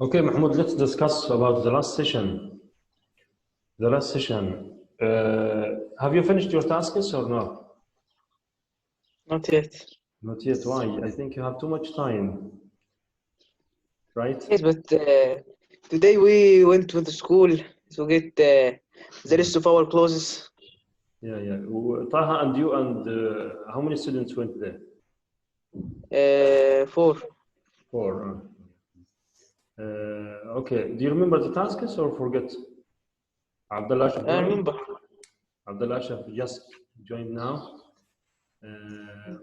Okay, Mahmoud, let's discuss about the last session. The last session. Have you finished your tasks or not? Not yet. Not yet. Why? I think you have too much time, right? Yes, but today we went to the school to get the rest of our clothes. Yeah, yeah. Taha and you and how many students went there? 4. Four. Okay. Do you remember the tasks or forget? Abdullah Ashraf I joined? remember. Abdullah Ashraf just joined now.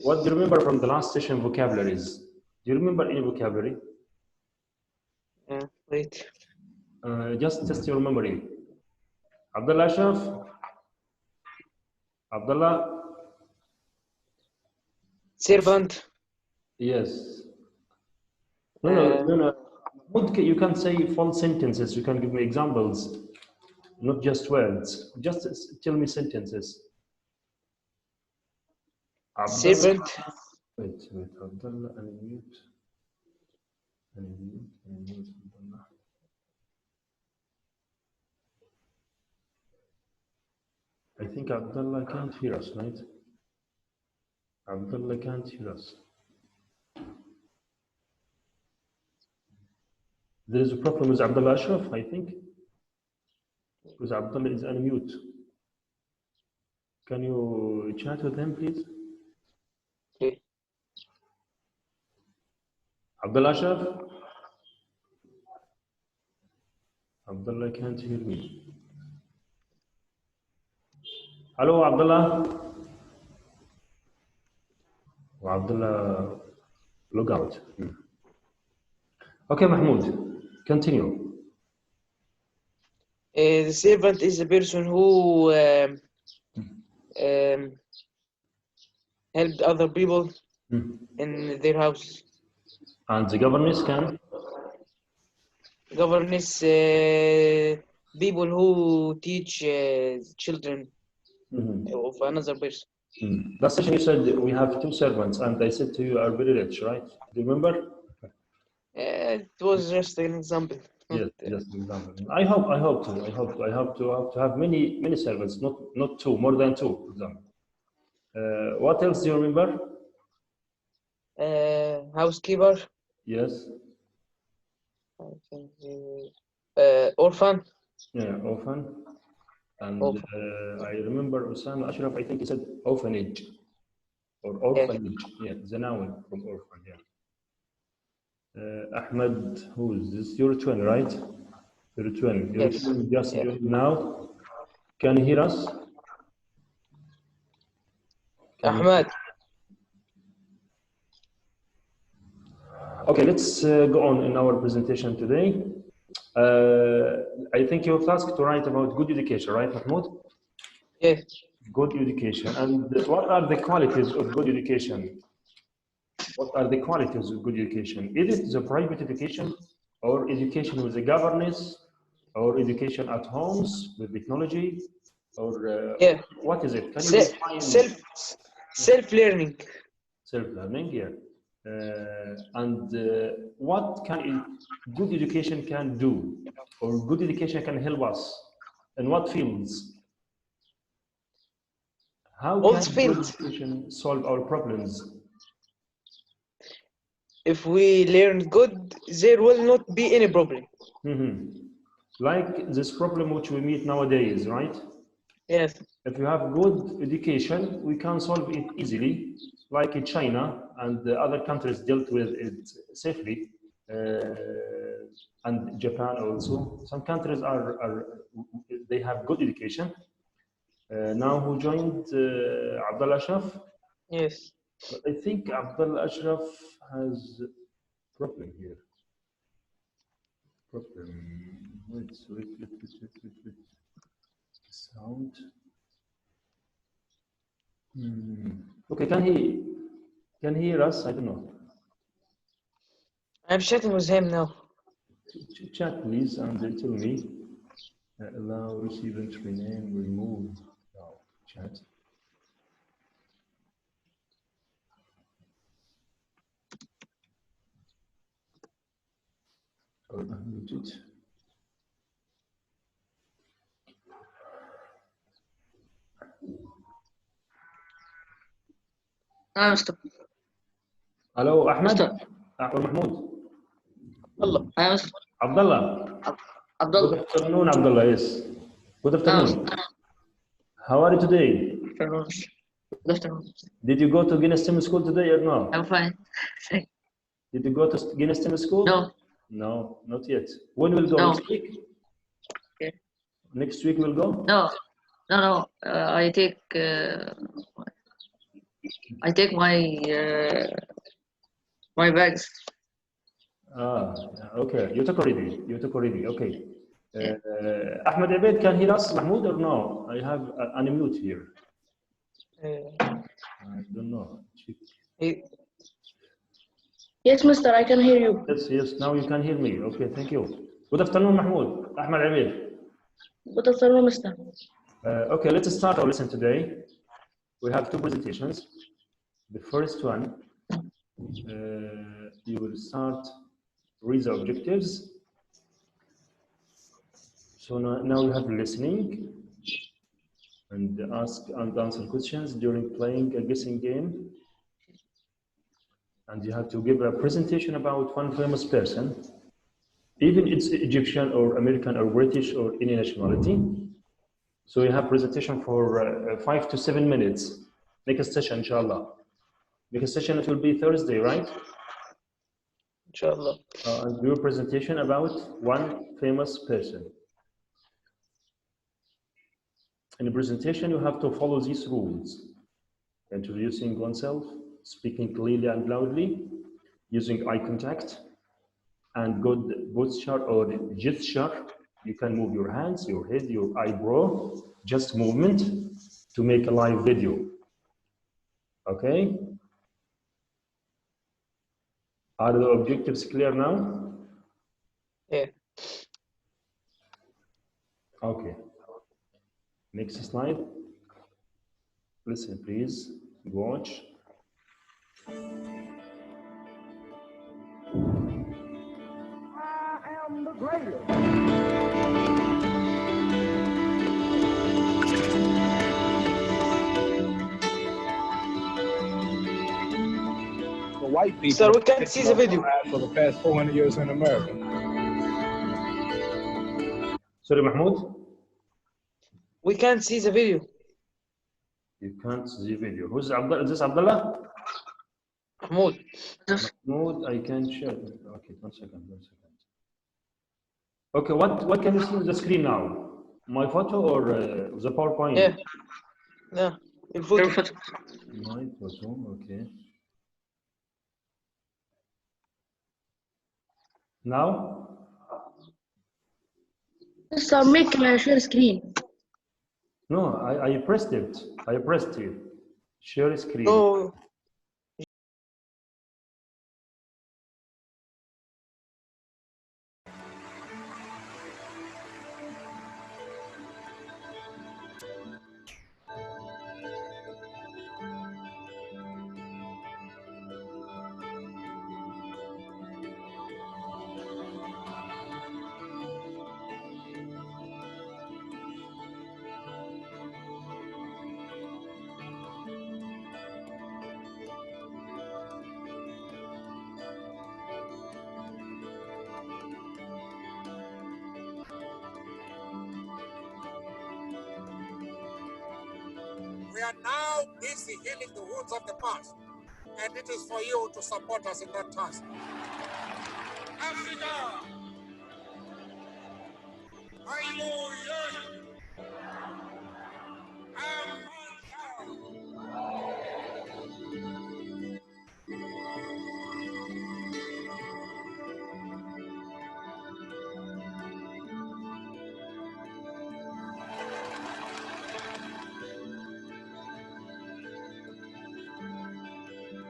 What do you remember from the last session vocabularies? Do you remember any vocabulary? Wait. Just test your memory. Abdullah Ashraf? Abdullah? Servant. Yes. No. You can say full sentences. You can give me examples, not just words. Just tell me sentences. Abdullah. Servant. Wait. Abdullah, unmute. Abdullah. I think Abdullah can't hear us, right? Abdullah can't hear us. There is a problem with Abdullah Ashraf, I think, because Abdullah is unmute. Can you chat with him, please? Okay. Abdullah Ashraf? Abdullah can't hear me. Hello, Abdullah. Abdullah, log out. Okay, Mahmoud, continue. The servant is the person who helped other people in their house. And the governess can? Governess, people who teach children of another person. Last session you said we have two servants, and I said to you are very rich, right? Do you remember? It was just an example. Yes, just an example. I hope to have many servants, not two, more than two, for example. What else do you remember? Housekeeper. Yes. I think orphan. Yeah, orphan. And Orphan. I remember Osama Ashraf, I think he said orphanage or orphanage. Yeah, the noun from orphan. Yeah. Ahmed, who is this? Your twin, right? Your twin. Your Yes. twin just Yes. joined now. Can you hear us? Ahmed. Okay, let's go on in our presentation today. I think you're tasked to write about good education, right, Mahmoud? Yes. Good education. And what are the qualities of good education? What are the qualities of good education? Is it the private education or education with the governance or education at homes with technology or what is it? Can you define self-learning? Self-learning, yeah. What can good education can do or good education can help us in what fields? How can good education solve our problems? If we learn good, there will not be any problem. Like this problem which we meet nowadays, right? Yes. If you have good education, we can solve it easily, like in China and the other countries dealt with it safely, and Japan also. Some countries they have good education. Now who joined Abdullah Ashraf? Yes. But I think Abdullah Ashraf has problem here. Problem. Wait. Sound. Okay, can he hear us? I don't know. I'm chatting with him now. Chat please and tell me. Allow receiver to rename, remove. Now chat. Unmuted. Mr. Hello, Ahmed. Mr. Or Mahmoud. Allah. Mr. Abdullah. Good Abdullah. afternoon, Abdullah. Yes. Good afternoon. How are you today? Good afternoon. Did you go to Guinness Team School today or no? I'm fine. Did you go to Guinness Team School? No. No, not yet. When will go? No. Next week? Okay. Next week will go? No. I take my bags. Okay. You took already. Okay. Ahmed Abed, can hear us, Mahmoud, or no? I have an unmute here. I don't know. Yes, Mister, I can hear you. Yes, now you can hear me. Okay, thank you. Good afternoon, Mahmoud. Ahmed Abed. Good afternoon, Mister. Okay, let's start our lesson today. We have two presentations. The first one, you will start read the objectives. So now you have listening and ask and answer questions during playing a guessing game. And you have to give a presentation about one famous person, even it's Egyptian or American or British or any nationality. So you have presentation for 5 to 7 minutes. Next session, inshallah. Next session, it will be Thursday, right? Inshallah. And your presentation about one famous person. In the presentation, you have to follow these rules. Introducing oneself, speaking clearly and loudly, using eye contact, and good posture or gesture. You can move your hands, your head, your eyebrow, just movement to make a live video. Okay? Are the objectives clear now? Yeah. Okay. Next slide. Listen, please. Watch. I am the greatest. The white people. Sir, we can't see the video. For the past 400 years in America. Sorry, Mahmoud? We can't see the video. You can't see video. Who's Abdullah? Is this Abdullah? Mahmoud. Mahmoud, I can share. Okay, one second. Okay, what can you see on the screen now? My photo or the PowerPoint? Yeah. Yeah. In photo. My photo, okay. Now? Mister, make my share screen. No, I pressed it. I pressed it. Share screen. Oh. We are now busy healing the wounds of the past, and it is for you to support us in that task. Africa! Hallelujah!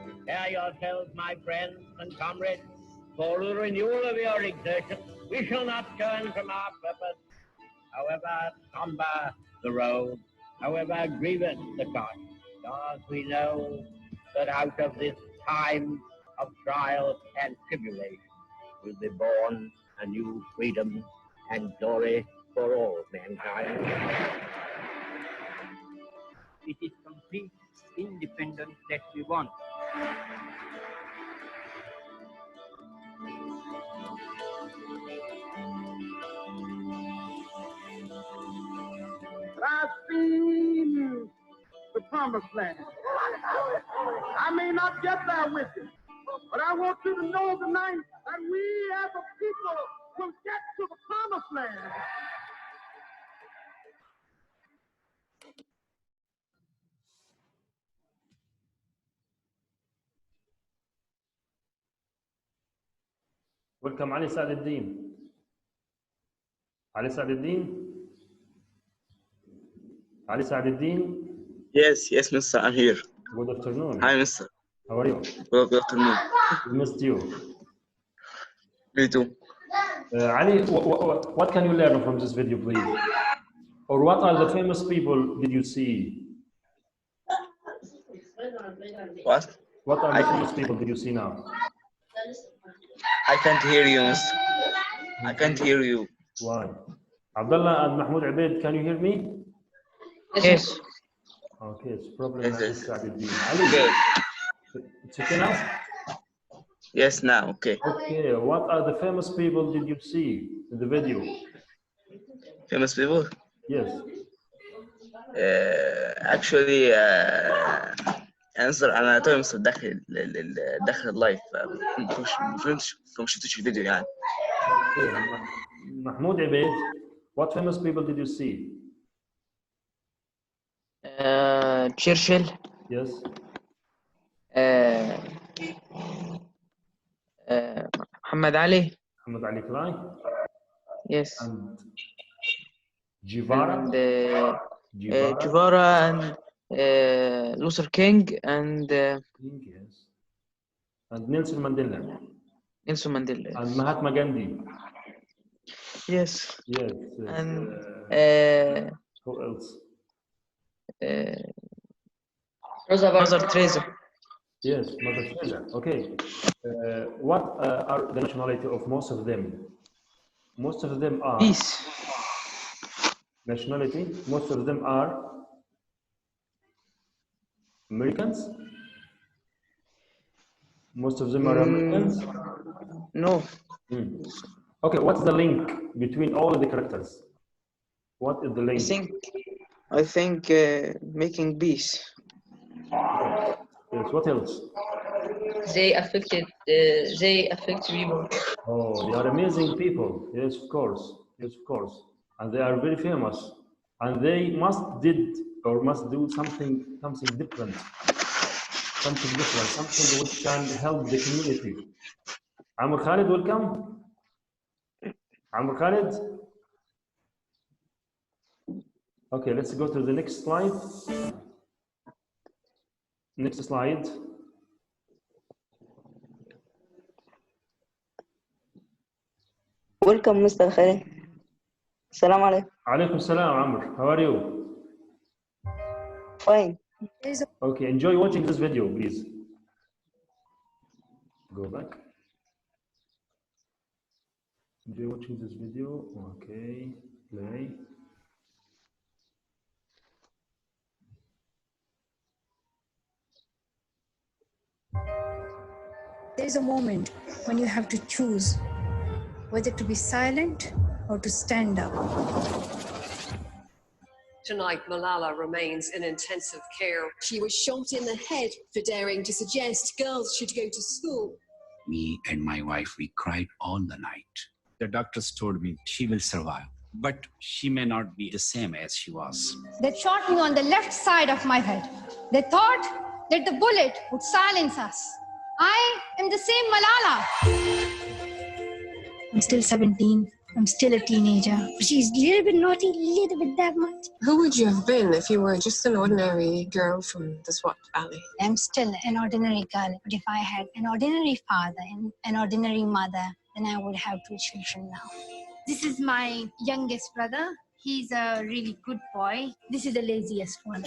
Prepare yourselves, my friends and comrades, for the renewal of your exertions. We shall not turn from our purpose, however somber the road, however grievous the cost, because we know that out of this time of trial and tribulation, will be born a new freedom and glory for all mankind. It is complete independence that we want. I've seen the promised land. I may not get there with you, but I want you to know tonight that we as a people will get to the promised land. Welcome Ali Saaduddin. Ali Saaduddin. Ali Saaduddin. Yes, mister, I'm here. Good afternoon. Hi, mister. How are you? Good afternoon. We missed you. Me too. Ali, what can you learn from this video, please? Or what are the famous people did you see? What? What are the famous people did you see now? I can't hear you, mister. I can't hear you. Why? Abdullah and Mahmoud Abed, can you hear me? Yes. Okay, it's problem. Yes, Ali yes. Saaduddin. Okay. Ali, it's okay now? Yes, now, okay. Okay, what are the famous people did you see in the video? Famous people? Yes. Actually, أنا توي مصر داخل اللايف ما شفتش الفيديو يعني. Mahmoud Abed, what famous people did you see? Churchill. Yes. Muhammad Ali. Muhammad Ali Klein. Yes. And Guevara. And Guevara. Guevara and Luther King and Yes. And Nelson Mandela. Nelson Mandela. And Mahatma Gandhi. Yes. Yes. And who else? Mother Teresa. Yes, Mother Teresa. Okay. What are the nationality of most of them? Most of them are. Peace. Nationality. Most of them are Americans. Most of them are Americans. No. Okay. What's the link between all of the characters? What is the link? I think making peace. Yes. What else? They affect people. Oh, they are amazing people. Yes, of course. Yes, of course. And they are very famous. And they must do something different. Something different. Something which can help the community. Amr Khalid, welcome. Amr Khalid. Okay, let's go to the next slide. Next slide. Welcome, Mr. Khalid. Assalamu alaikum. Alaikum salam, Amr. How are you? Fine. Okay, enjoy watching this video, please. Go back. Enjoy watching this video. Okay, play. There's a moment when you have to choose whether to be silent or to stand up. Tonight, Malala remains in intensive care. She was shot in the head for daring to suggest girls should go to school. Me and my wife, we cried all the night. The doctors told me she will survive, but she may not be the same as she was. They shot me on the left side of my head. They thought that the bullet would silence us. I am the same Malala. I'm still 17. I'm still a teenager. She's a little bit naughty, a little bit that much. Who would you have been if you were just an ordinary girl from the Swat Valley? I'm still an ordinary girl, but if I had an ordinary father and an ordinary mother, then I would have 2 children now. This is my youngest brother. He's a really good boy. This is the laziest one.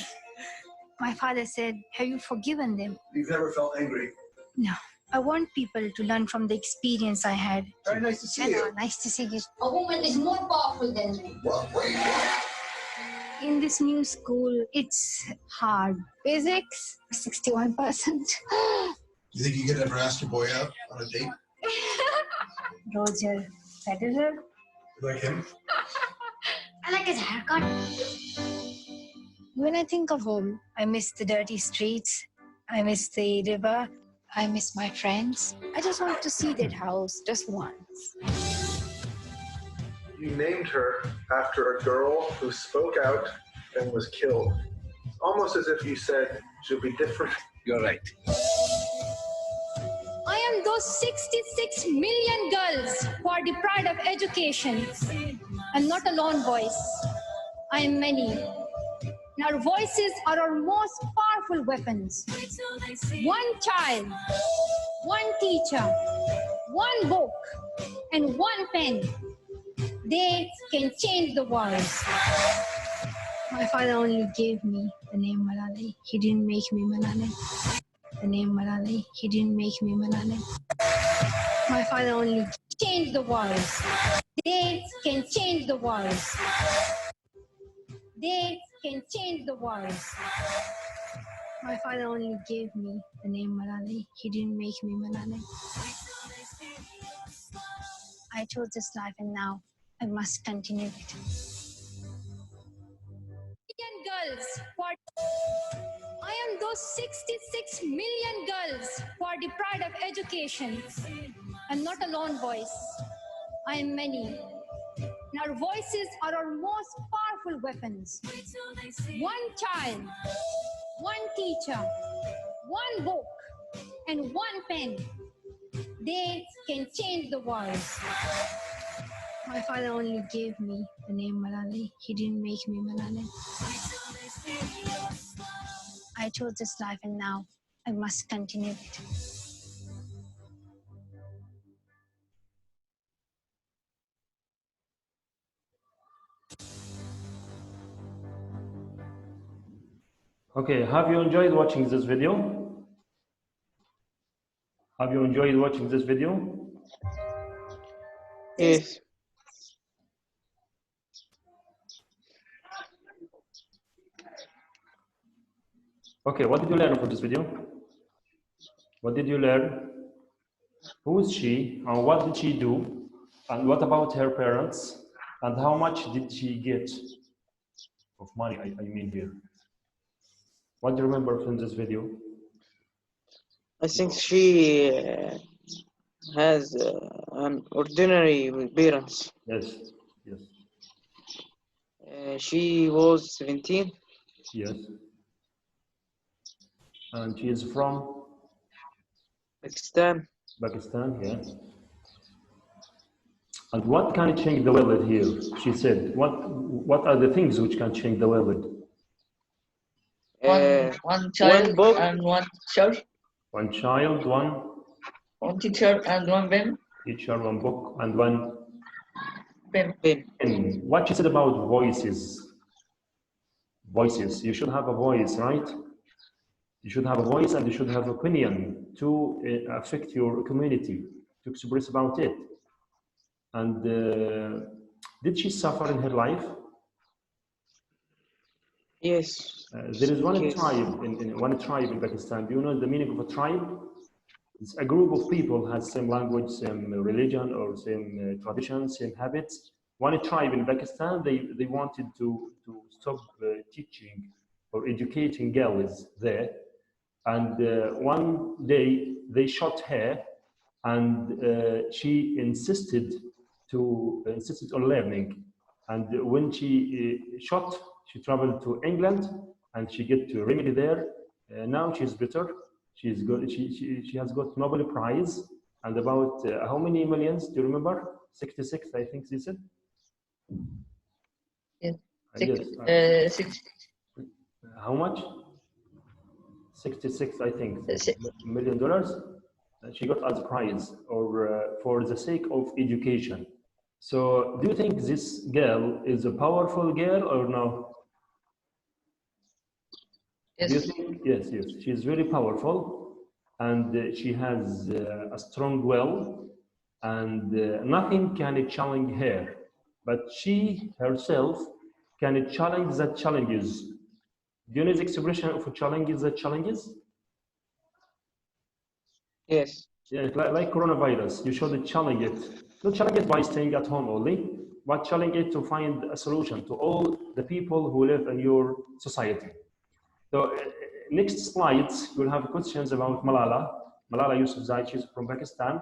My father said, have you forgiven them? You've never felt angry? No, I want people to learn from the experience I had. Very nice to see you. Nice to see you. A woman is more powerful than men. In this new school, it's hard. Physics, 61%. You think you could ever ask your boy out on a date? Roger Federer. You like him? I like his haircut. When I think of home, I miss the dirty streets. I miss the river. I miss my friends. I just want to see that house just once. You named her after a girl who spoke out and was killed. Almost as if you said she'll be different. You're right. I am those 66 million girls who are deprived of education. I'm not a lone voice. I am many. And our voices are our most powerful weapons. One child, one teacher, one book, and one pen. They can change the world. My father only gave me the name Malali. He didn't make me Malali. The name Malali. He didn't make me Malali. My father only changed the world. They can change the world. They can change the world. My father only gave me the name Malali. He didn't make me Malali. I chose this life and now I must continue it. Girls, I am those 66 million girls who are deprived of education. I'm not a lone voice. I am many. And our voices are our most powerful weapons. One child, one teacher, one book, and one pen. They can change the world. My father only gave me the name Malali. He didn't make me Malali. I chose this life and now I must continue it. Okay, have you enjoyed watching this video? Have you enjoyed watching this video? Yes. Okay, what did you learn from this video? What did you learn? Who is she and what did she do? And what about her parents? And how much did she get of money, I mean here? What do you remember from this video? I think she has an ordinary parents. Yes, yes. She was 17. Yes. And she is from? Pakistan. Pakistan, yeah. And what can change the world here? She said, what are the things which can change the world? One child one book. and one teacher. One child, one teacher and one pen. Teacher, one book, and one pen. pen. What she said about voices. Voices. You should have a voice, right? You should have a voice and you should have opinion to affect your community, to express about it. And did she suffer in her life? Yes. There is one tribe in Pakistan. Do you know the meaning of a tribe? It's a group of people has same language, same religion, or same tradition, same habits. One tribe in Pakistan, they wanted to stop teaching or educating girls there. And one day they shot her, and she insisted on learning. And when she shot, she traveled to England, and she get to remedy there. Now she's better. She's good. She has got Nobel Prize, and about how many millions? Do you remember? 66, I think she said. Yes. Yes. 60. How much? 66, I think, $1 million. She got as a prize, or for the sake of education. So, do you think this girl is a powerful girl or no? Yes. Do you think? Yes, yes. She's very powerful. and she has a strong will, and nothing can challenge her, but she herself can challenge the challenges. Do you know the expression of challenges the challenges? Yes. Yeah, like coronavirus, you should challenge it. Not challenge it by staying at home only, but challenge it to find a solution to all the people who live in your society. So next slides, you'll have questions about Malala Yousafzai. She's from Pakistan.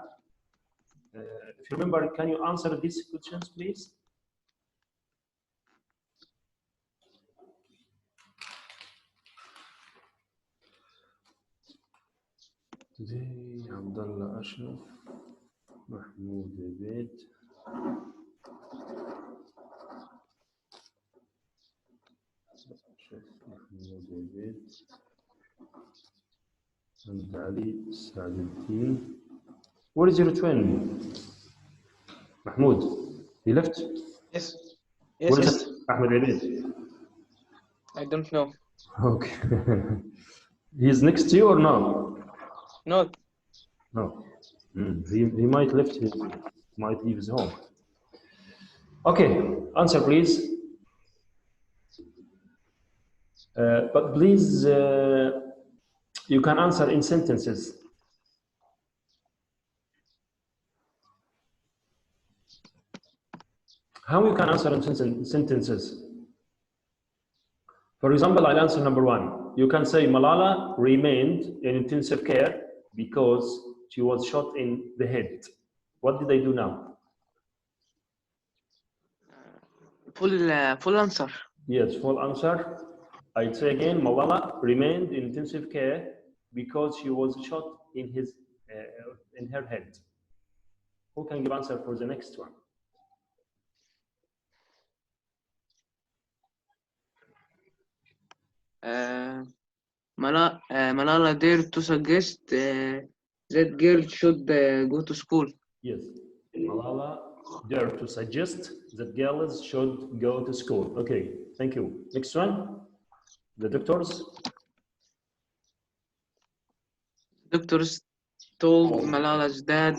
If you remember, can you answer these questions, please? Today, Abdullah Ashraf, Mahmoud Abed. Mahmoud Abed. And Ali Saadettin. Where is your twin? Mahmoud, he left? Yes. Where Yes. is Ahmed Abed? I don't know. Okay. He's next to you or no? No. No. He might leave his home. Okay, answer please. But please, you can answer in sentences. How you can answer in sentences? For example, I'll answer number one. You can say Malala remained in intensive care because she was shot in the head. What did they do now? Full answer. Yes, full answer. I'd say again, Malala remained in intensive care because she was shot in her head. Who can give answer for the next one? Malala dared to suggest that girl should go to school. Yes, Malala dared to suggest that girls should go to school. Okay, thank you. Next one, the doctors. Doctors told Malala's dad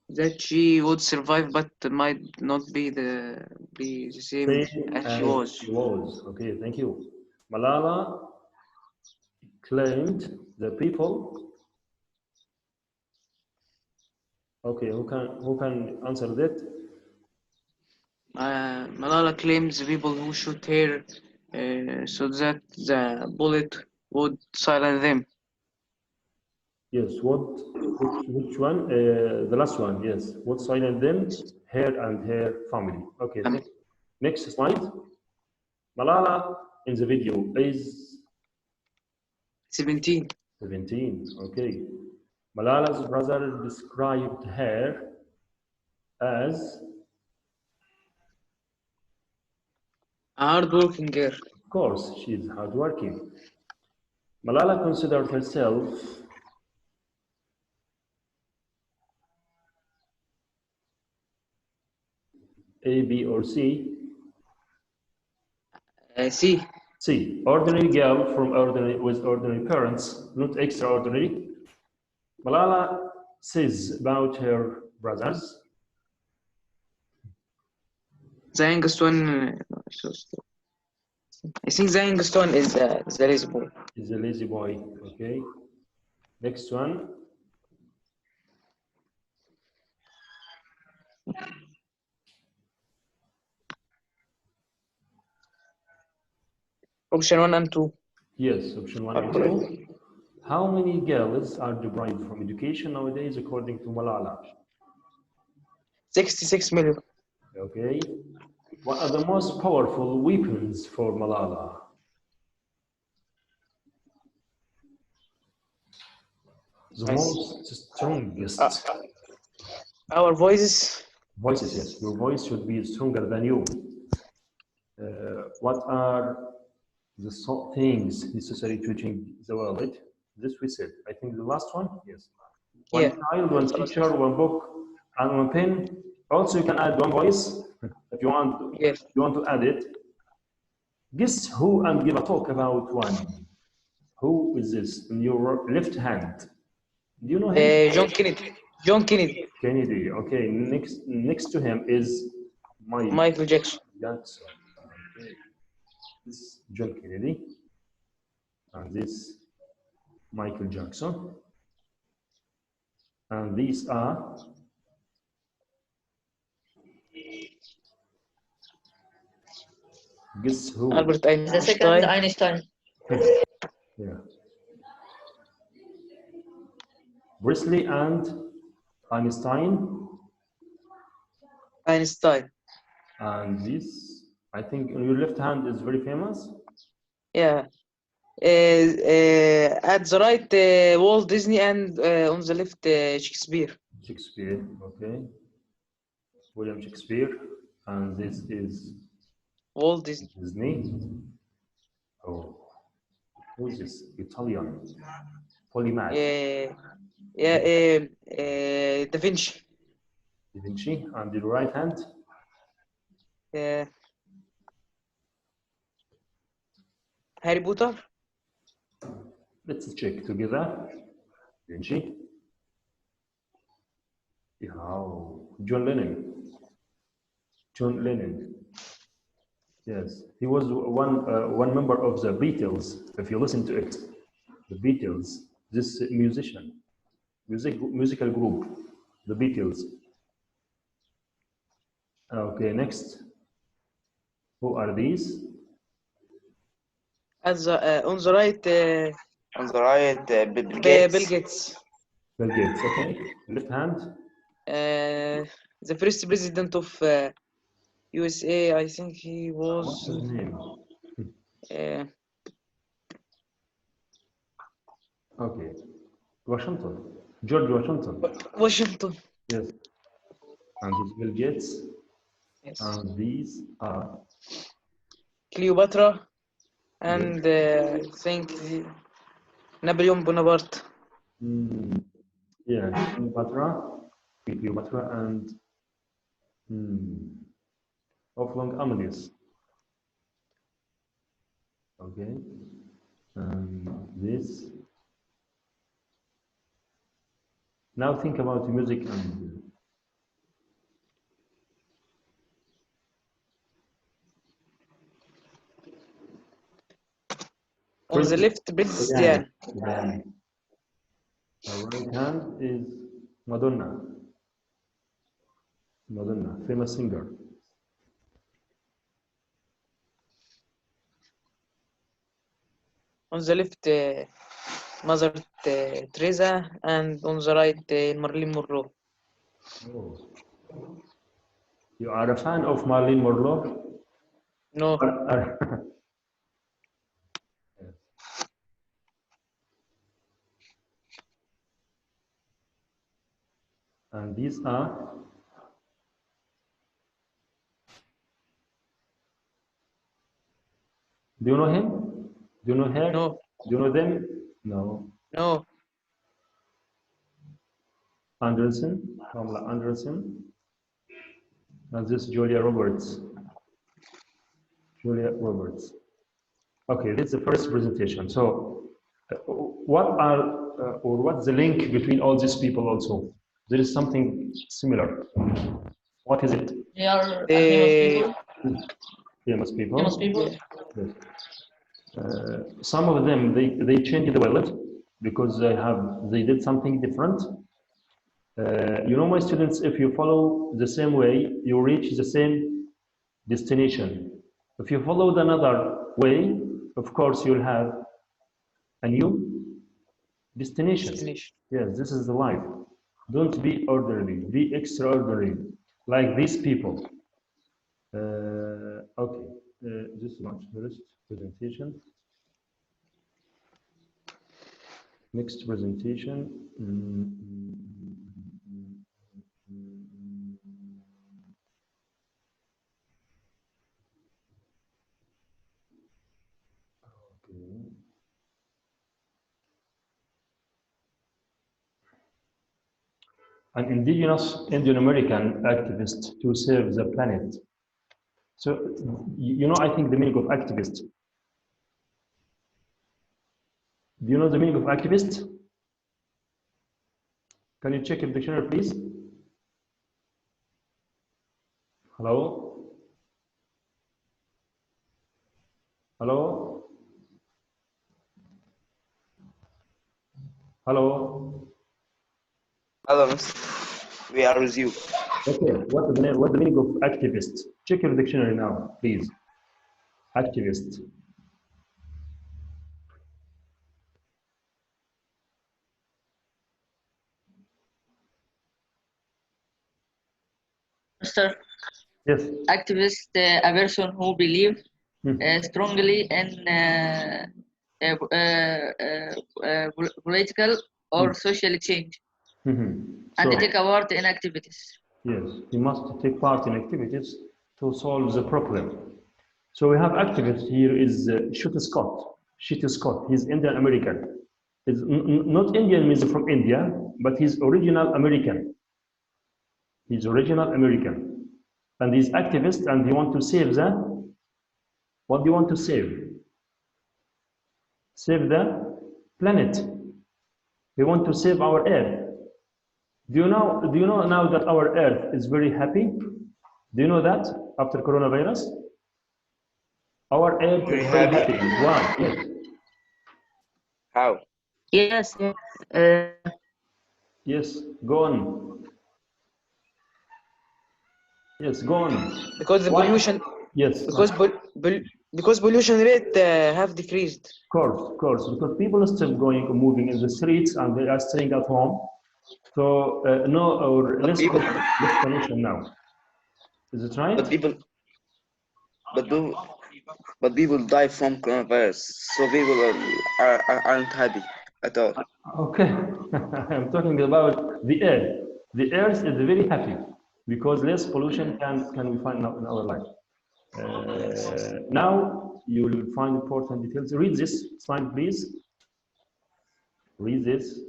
that she would survive, but might not be the same as she was. Okay, thank you. Malala claimed the people. Okay, who can answer that? Malala claims the people who shoot her so that the bullet would silence them. Yes, which one? The last one, yes. Would silence them, her and her family. Okay, next slide. Malala in the video is 17. 17, okay. Malala's brother described her as a hardworking girl. Of course, she is hardworking. Malala considered herself A, B, or C? C. C. Ordinary girl with ordinary parents, not extraordinary. Malala says about her brothers. The youngest one, I think the youngest one is the lazy boy. Is a lazy boy, okay. Next one. Option 1 and 2. Yes, option 1 and 2. How many girls are deprived from education nowadays according to Malala? 66 million. Okay. What are the most powerful weapons for Malala? The most strongest. Our voices. Voices, yes. Your voice should be stronger than you. What are the things necessary to change the world? This we said. I think the last one, yes. One child, one teacher, one book, and one pen. Also, you can add one voice if you want. You want to add it. Guess who and give a talk about one. Who is this in your left hand? Do you know him? John Kennedy. John Kennedy. Kennedy. Okay. Next to him is Michael Jackson. Jackson. Okay. This is John Kennedy, and this Michael Jackson, and these are guess who? Albert Einstein. The second Einstein. Yeah. Presley and Einstein. Einstein. And this, I think, on your left hand is very famous. Yeah. At the right, Walt Disney, and on the left, Shakespeare. Shakespeare, okay. William Shakespeare, and this is Walt Disney. Disney. Oh, who is this? Italian. Polymath. Da Vinci. Da Vinci, and the right hand. Harry Potter. Let's check together. Da Vinci. Yeah, John Lennon. John Lennon. Yes, he was one member of the Beatles. If you listen to it, the Beatles. This musical group, the Beatles. Okay, next. Who are these? On the right. On the right, Bill Bill Gates. Gates. Bill Gates. Okay. Left hand. The first president of USA, I think he was. What's his name? Okay. Washington. George Washington. Washington. Yes. And this Bill Gates. Yes. And these are Cleopatra, and I think Napoleon Bonaparte. Yeah, Cleopatra, and Wolfgang Amadeus. Okay. This. Now think about music and. On the left, Prince Diana. The right hand is Madonna. Madonna, famous singer. On the left, Mother Teresa, and on the right, Marilyn Monroe. Oh. You are a fan of Marilyn Monroe? No. And these are do you know him? Do you know her? No. Do you know them? No. No. Anderson, Pamela Anderson. And this Julia Roberts. Julia Roberts. Okay, this is the first presentation. So, what's the link between all these people also? There is something similar. What is it? They are famous people. Famous people. Famous people. Yes. Some of them they changed the world because they did something different. You know, my students, if you follow the same way, you reach the same destination. If you follow another way, of course, you'll have a new destination. Yes, this is the life. Don't be ordinary, be extraordinary, like these people. Okay, this much first presentation. Next presentation. An indigenous Indian American activist to save the planet. So, you know, I think the meaning of activist. Do you know the meaning of activist? Can you check your dictionary, please? Hello? Hello? Hello? Hello, miss. We are with you. Okay, what's the meaning of activist? Check your dictionary now, please. Activist. Mr. Yes. Activist, a person who believes strongly in political or social change and So, take a part in activities. yes, he must take part in activities to solve the problem. So we have activist here is Shute Scott. Shute Scott, he's Indian American. He's not Indian means from India, but he's original American. He's original American. And he's activist and he want to save the, what do you want to save? Save the planet. We want to save our Earth. Do you know now that our Earth is very happy? Do you know that after coronavirus? Our Earth is very happy. Why? Yes. How? Yes. Yes, go on. Yes, go on. Because the pollution. Yes. Because pollution rate have decreased. Of course, because people are still moving in the streets and they are staying at home. So no or less pollution now. Is it right? But people die from coronavirus, so people aren't happy at all. Okay, I'm talking about the Earth. The Earth is very happy because less pollution can we find in our life. Now you will find important details. Read this slide, please. Read this.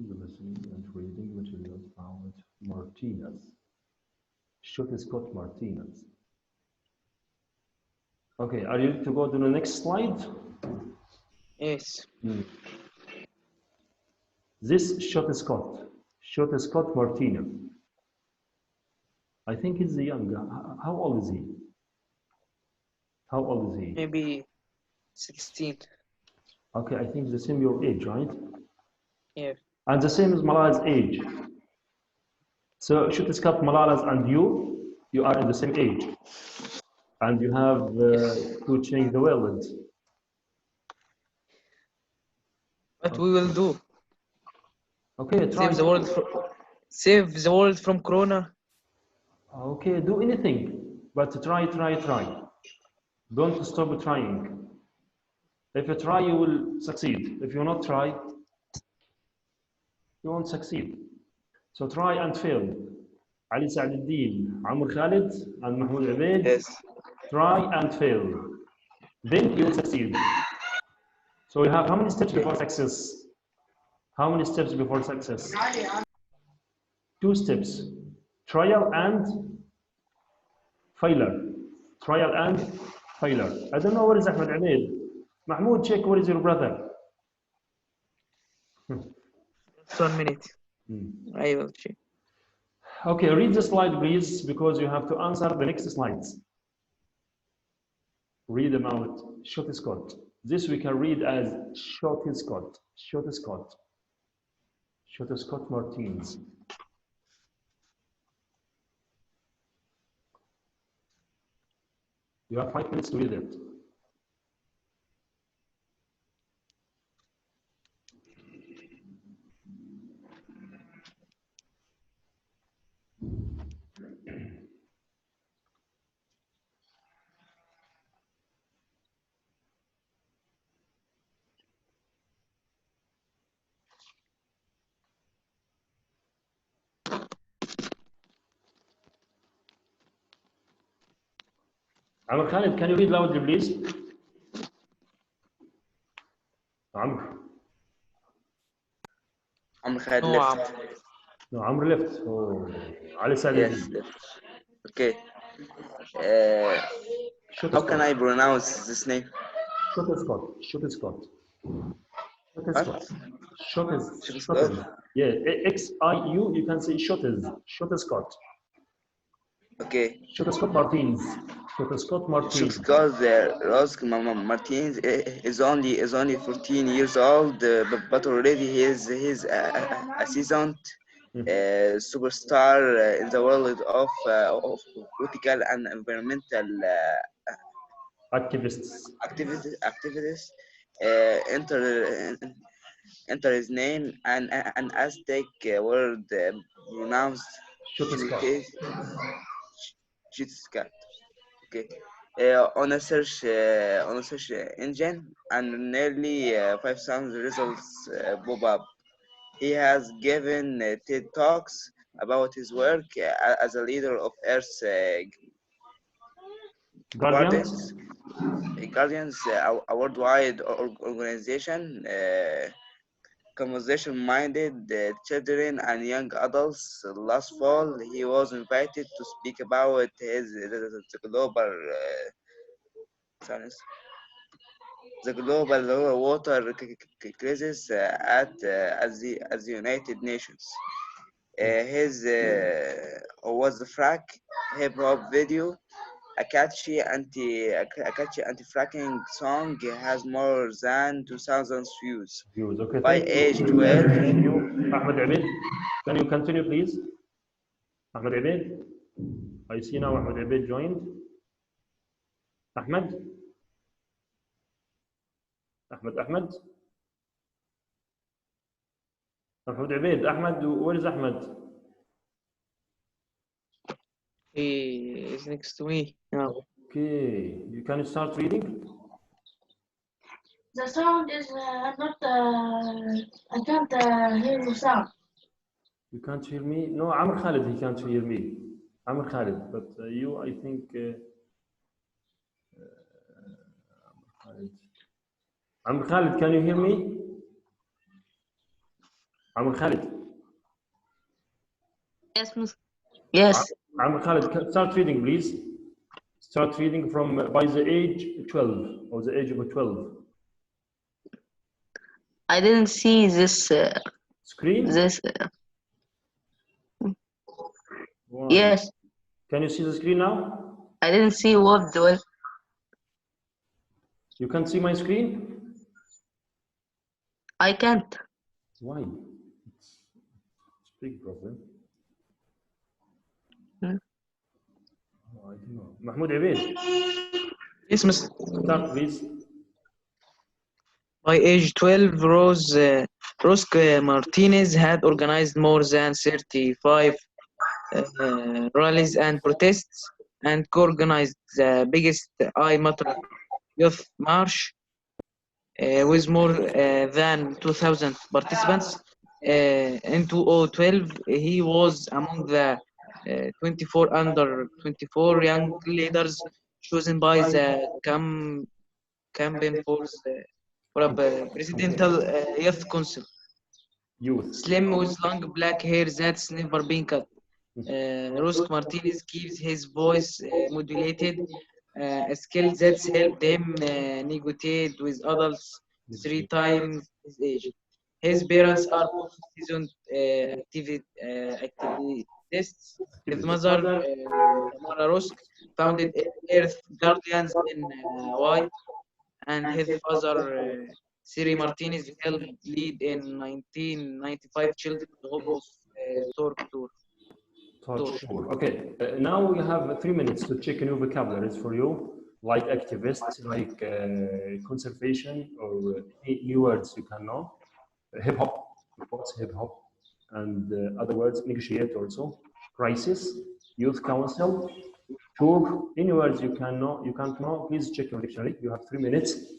Listening and reading materials about Martinez. Shute Scott Martinez. Okay, are you to go to the next slide? Yes. This Shute Scott Martinez. I think he's young. How old is he? How old is he? Maybe 16. Okay, I think the same your age, right? Yeah. And the same as Malala's age. So Shute Scott, Malala's and you are in the same age. And you have to change the world. What we will do? Okay, try. Save the world from Corona. Okay, do anything, but try. Don't stop trying. If you try, you will succeed. If you not try, you won't succeed. So try and fail. Ali Sa'aduddin, Amr Khalid, and Mahmoud Abeid. Yes. Try and fail. Then you will succeed. So you have how many steps before success? How many steps before success? 2 steps. Trial and failure. Trial and failure. I don't know where is Ahmed Abeid. Mahmoud, check where is your brother. 1 minute. I will check. Okay, read the slide, please, because you have to answer the next slides. Read them out. Shute Scott. This we can read as Shute Scott. Shute Scott. Shute Scott Martinez. You have 5 minutes to read it. Amr Khalid, can you read loudly, please? Amr. Amr Khalid left. No, Amr left. Oh, Ali Sa'aduddin. Yes, left. Okay. How can I pronounce this name? Shot Scott. Shot Scott. What? Shot Scott. Yeah, XIU, you can say Shot Scott. Okay. Shot Scott Martins. Shot Scott Martins. Scott Rosk Martins is only 14 years old, but already he's a seasoned superstar in the world of political and environmental activists. Enter his name and an Aztec word pronounced Chitscat. Okay. On a search engine, and nearly 5,000 results pop up. He has given TED Talks about his work as a leader of Earth's Guardians, a worldwide organization, conversation-minded children and young adults. Last fall, he was invited to speak about the global the global water crisis at the United Nations. His was the frack hip hop video. A catchy anti-fracking song has more than 2,000 views. Okay, by thank age you. 12. Thank you. Ahmed Abed, can you continue, please? Ahmed Abed, I see now Ahmed Abed joined. Ahmed? Ahmed? Ahmed Abed, Ahmed, where is Ahmed? He is next to me now. Okay, you can start reading. The sound is not. I can't hear the sound. You can't hear me? No, Amr Khalid, he can't hear me. Amr Khalid, but you, I think. Amr Khalid, can you hear me? Amr Khalid. Yes, Miss. Yes. Amr Khalid, start reading, please. Start reading from by the age 12 or the age of 12. I didn't see this screen. This. Wow. Yes. Can you see the screen now? I didn't see what the. You can see my screen? I can't. Why? It's a big problem. Oh, I don't know. Mahmoud Abed. Yes, Mr. Start, please. By age 12, Rosque Martinez had organized more than 35 rallies and protests and co-organized the biggest I Matter youth march with more than 2,000 participants. In 2012, he was among the 24 under 24 young leaders chosen by the campaign for a presidential youth council. Slim with long black hair that's never been cut. Rosque Martinez keeps his voice modulated, a skill that's helped him negotiate with adults 3 times his age. His parents are both seasoned activists. His mother, Tamara Rosque, founded Earth Guardians in Hawaii, and his father, Siri Martinez, helped lead in 1995 Children's Hope of Torture. Okay, now we have 3 minutes to check new vocabularies for you, like activists, like conservation, or new words you can know. Hip hop, what's hip hop, and other words, negotiate also. Crisis, youth council, tour. Any words you can know, you can't know, please check your dictionary. You have 3 minutes.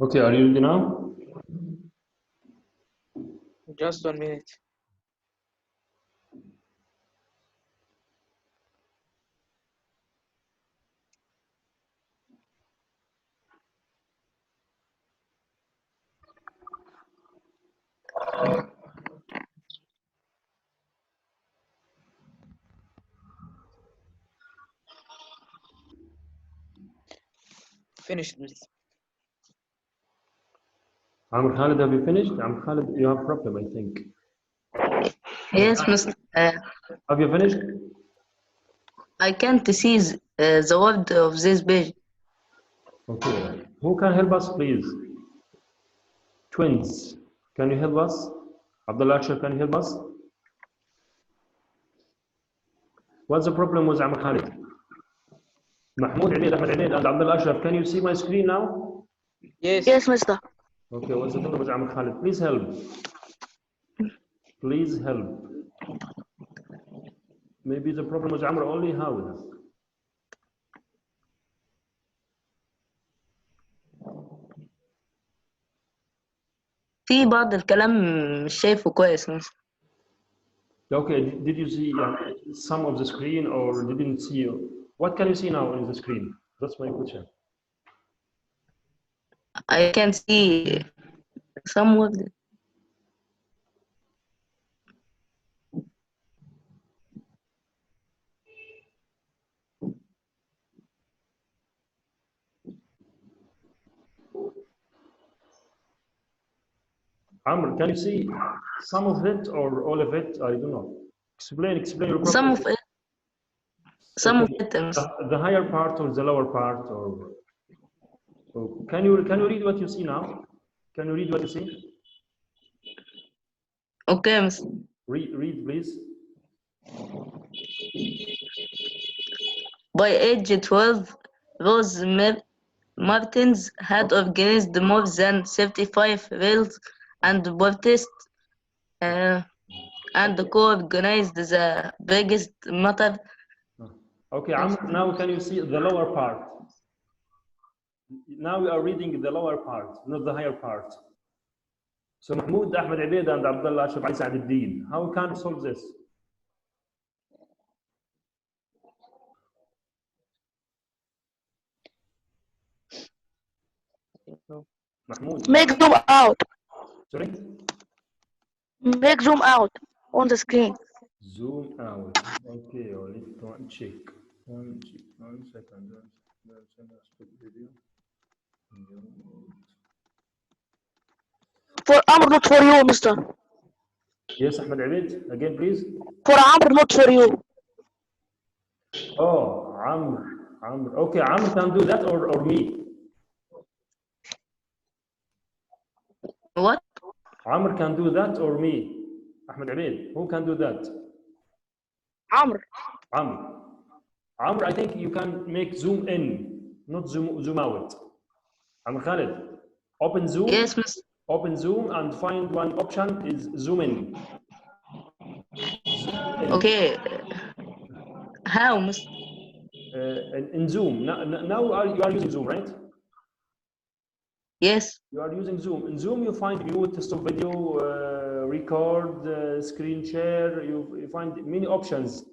Okay, are you ready now? Just 1 minute. Finished, please. Amr Khalid, have you finished? Amr Khalid, you have a problem, I think. Yes, Mr. Have you finished? I can't see the word of this page. Okay. Who can help us, please? Twins, can you help us? Abdullah Ashar, can you help us? What's the problem with Amr Khalid? Mahmoud Abeid, Ahmed Abeid, and Abdullah Ashar, can you see my screen now? Yes. Yes, Mister. Okay, what's the problem with Amr Khalid? Please help. Please help. Maybe the problem was Amr only. How? في بعض الكلام مش شايفه كويس مثلا. Okay, did you see some of the screen or didn't see? What can you see now in the screen? That's my question. I can see some word. Amr, can you see some of it or all of it? I don't know. Explain your problem. Some of it. Some Okay. of it. The higher part or the lower part, or can you read what you see now? Can you read what you see? Okay, Miss. Read, please. By age 12, those Martins had organized more than 35 whales and Baptists and co-organized the biggest matter. Okay, Amr, now can you see the lower part? Now we are reading the lower part, not the higher part. So Mahmoud, Ahmed Abeid, and Abdullah Ashab Ali Saad al-Din, how can we solve this? Mahmoud. Make zoom out. Sorry? Make zoom out on the screen. Zoom out. Okay, I'll need to check. One second. Video. For Amr, not for you, Mister. Yes, Ahmed Abeid, again, please. For Amr, not for you. Oh, Amr. Okay, Amr can do that or me? What? Amr can do that or me? Ahmed Abeid, who can do that? Amr. Amr, I think you can make zoom in, not zoom out. Amr Khalid, open Zoom. Yes, Mister. Open Zoom and find one option is zoom in. Okay. How, Mister? In Zoom. Now you are using Zoom, right? Yes. You are using Zoom. In Zoom, you find mute, stop video, record, screen share. You find many options.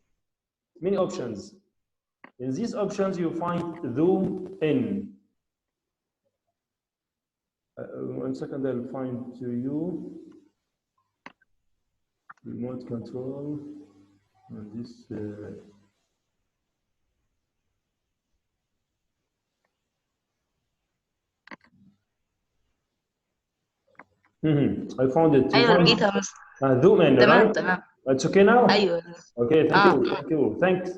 Many options. In these options, you find zoom in. 1 second, I'll find to you. Remote control. And this. I found it. أيوة لقيتها بس. Zoom in, تمام right? تمام. It's okay now? أيوة. Okay, thank you. Thanks.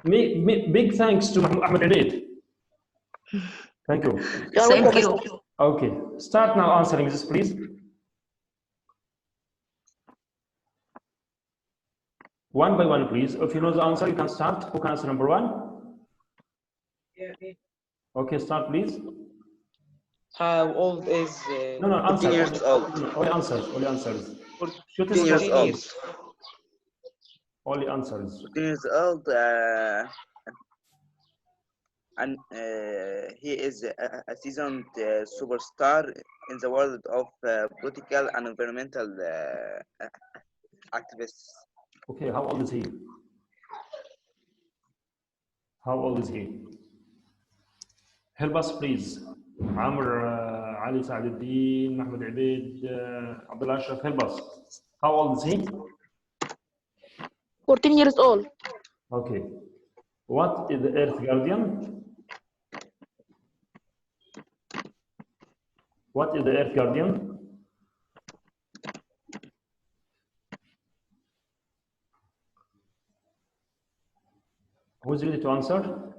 Big thanks to Ahmed Abeid. Thank you. Thank you. Okay, start now answering this, please. One by one, please. If you know the answer, you can start. Who can answer number one? Okay, start, please. How old is... No, answer. 14 years old. Only answers. 14 years old. Only answers. 14 years old. and he is a seasoned superstar in the world of political and environmental activists. Okay, how old is he? How old is he? Help us, please. Amr, Ali Sa'aduddin, Mahmoud Abid, Abdullah Ashraf, help us. How old is he? 14 years old. Okay. What is the Earth Guardian? What is the Earth Guardian? Who's ready to answer?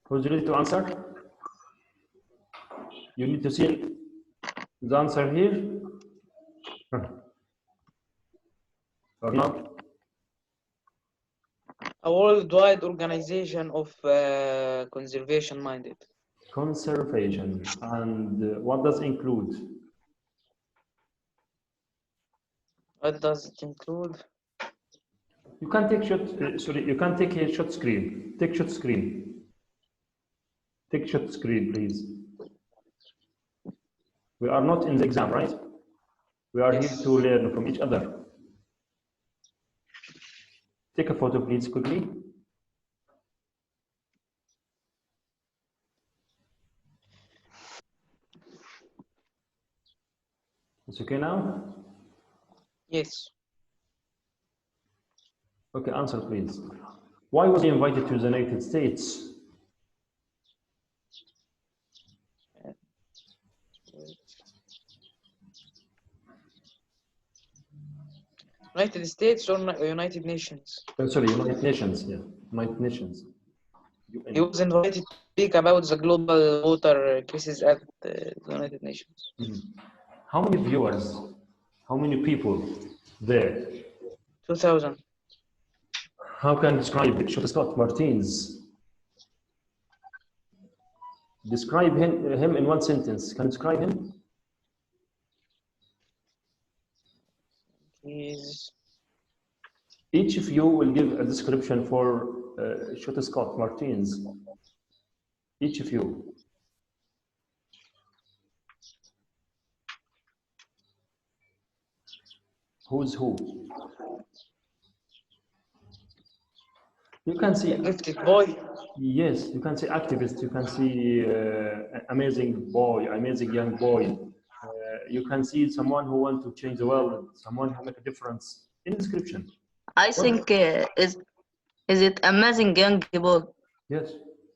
Who's ready to answer? You need to see the answer here. Or not? A worldwide organization of conservation-minded. Conservation. And what does include? What does it include? You can take shot, sorry, you can take a shot screen. Take shot screen. Take shot screen, please. We are not in the exam, right? We are here to learn from each other. Take a photo, please, quickly. It's okay now? Yes. Okay, answer, please. Why was he invited to the United States? United States or United Nations? Sorry, United Nations, yeah. United Nations. He was invited to speak about the global water crisis at the United Nations. How many viewers? How many people there? 2,000. How can you describe Scott Martins? Describe him in one sentence. Can you describe him? Each of you will give a description for Scott Martins. Each of you. Who's who? You can see gifted boy. Yes, you can see activist. You can see amazing boy, amazing young boy. You can see someone who wants to change the world, someone who make a difference. In description. I think is it amazing young boy? Yes,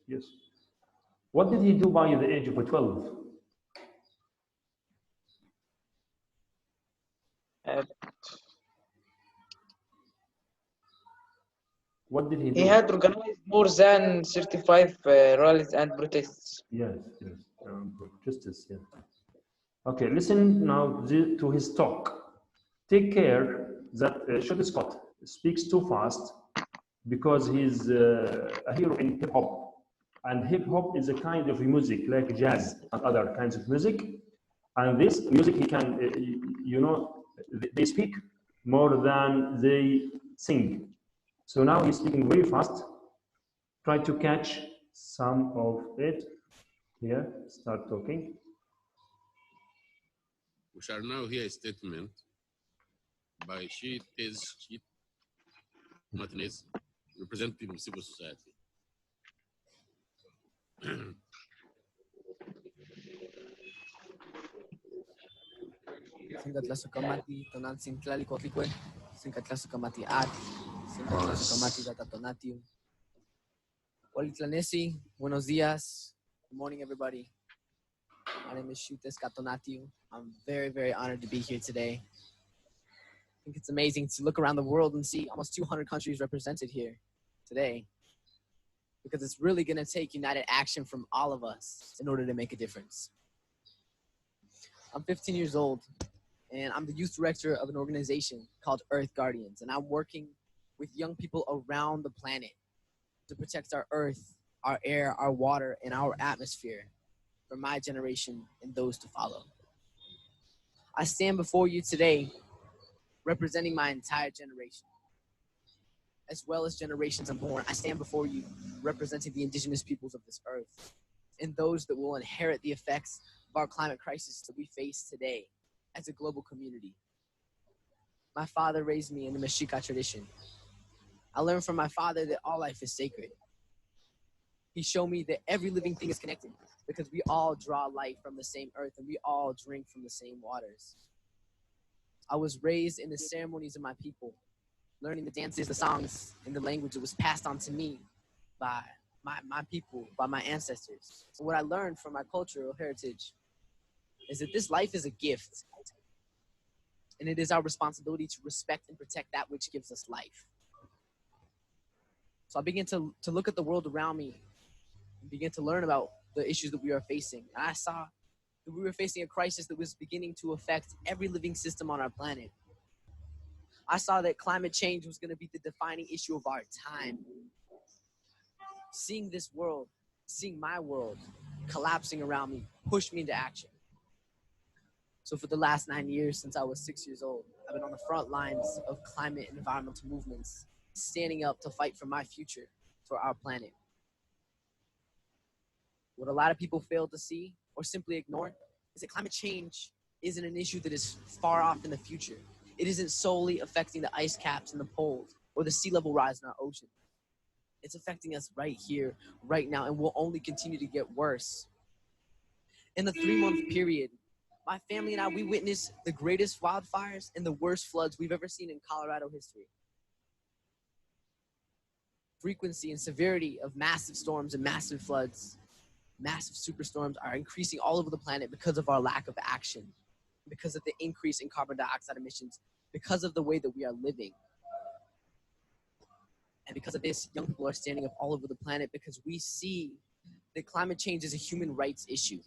yes. What did he do by the age of 12? What did he do? He had organized more than 35 rallies and protests. Yes, yes. Justice, yeah. Okay, listen now to his talk. Take care that Scott speaks too fast because he's a hero in hip hop. And hip hop is a kind of music like jazz and other kinds of music. And this music, he can, you know, they speak more than they sing. So now he's speaking very fast. Try to catch some of it. Here, start talking. We shall now hear a statement by Sheet Martinez, representative of civil society. Singkat la sukamati tonan sintlali kotlikwe, singkat la sukamati ad, singkat la sukamati datatonatium. Walitlanesi, buenos dias. Good morning, everybody. My name is Shutes Katonatiu. I'm very, very honored to be here today. I think it's amazing to look around the world and see almost 200 countries represented here today, because it's really going to take united action from all of us in order to make a difference. I'm 15 years old, and I'm the youth director of an organization called Earth Guardians, and I'm working with young people around the planet to protect our earth, our air, our water, and our atmosphere for my generation and those to follow. I stand before you today representing my entire generation. as well as generations unborn, I stand before you representing the indigenous peoples of this earth and those that will inherit the effects of our climate crisis that we face today as a global community. My father raised me in the Mexica tradition. I learned from my father that all life is sacred. He showed me that every living thing is connected because we all draw life from the same earth and we all drink from the same waters. I was raised in the ceremonies of my people, learning the dances, the songs, and the language that was passed on to me by my people, by my ancestors. So what I learned from my cultural heritage is that this life is a gift, and it is our responsibility to respect and protect that which gives us life. So I began to look at the world around me and begin to learn about the issues that we are facing. And I saw that we were facing a crisis that was beginning to affect every living system on our planet. I saw that climate change was going to be the defining issue of our time. Seeing this world, seeing my world collapsing around me, pushed me into action. So for the last 9 years, since I was 6 years old, I've been on the front lines of climate and environmental movements, standing up to fight for my future, for our planet. What a lot of people fail to see or simply ignore is that climate change isn't an issue that is far off in the future. It isn't solely affecting the ice caps and the poles or the sea level rise in our ocean. It's affecting us right here, right now, and will only continue to get worse. In the 3-month period, my family and I, we witnessed the greatest wildfires and the worst floods we've ever seen in Colorado history. Frequency and severity of massive storms and massive floods, massive superstorms are increasing all over the planet because of our lack of action, because of the increase in carbon dioxide emissions, because of the way that we are living. And because of this, young people are standing up all over the planet because we see that climate change is a human rights issue.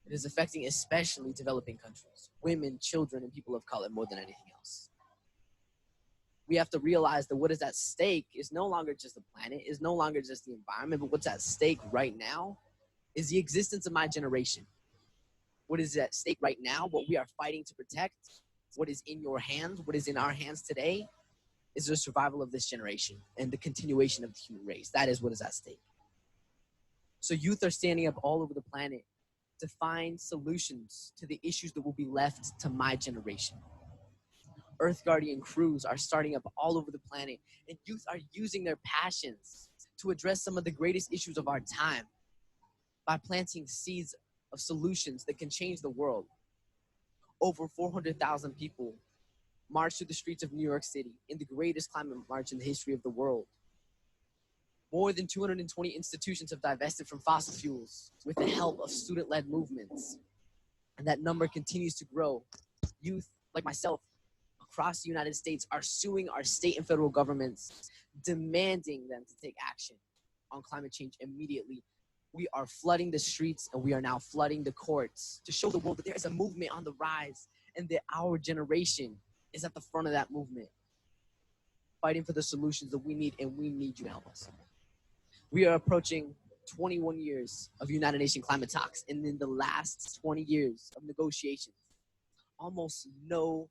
It is affecting especially developing countries, women, children, and people of color more than anything else. We have to realize that what is at stake is no longer just the planet, is no longer just the environment, but what's at stake right now is the existence of my generation. What is at stake right now, what we are fighting to protect, what is in your hands, what is in our hands today, is the survival of this generation and the continuation of the human race. That is what is at stake. So youth are standing up all over the planet to find solutions to the issues that will be left to my generation. Earth Guardian crews are starting up all over the planet, and youth are using their passions to address some of the greatest issues of our time by planting seeds of solutions that can change the world. Over 400,000 people marched through the streets of New York City in the greatest climate march in the history of the world. More than 220 institutions have divested from fossil fuels with the help of student-led movements. And that number continues to grow. Youth like myself across the United States are suing our state and federal governments, demanding them to take action on climate change immediately. We are flooding the streets and we are now flooding the courts to show the world that there is a movement on the rise and that our generation is at the front of that movement, fighting for the solutions that we need, and we need you to help us. We are approaching 21 years of United Nations climate talks, and in the last 20 years of negotiations, almost no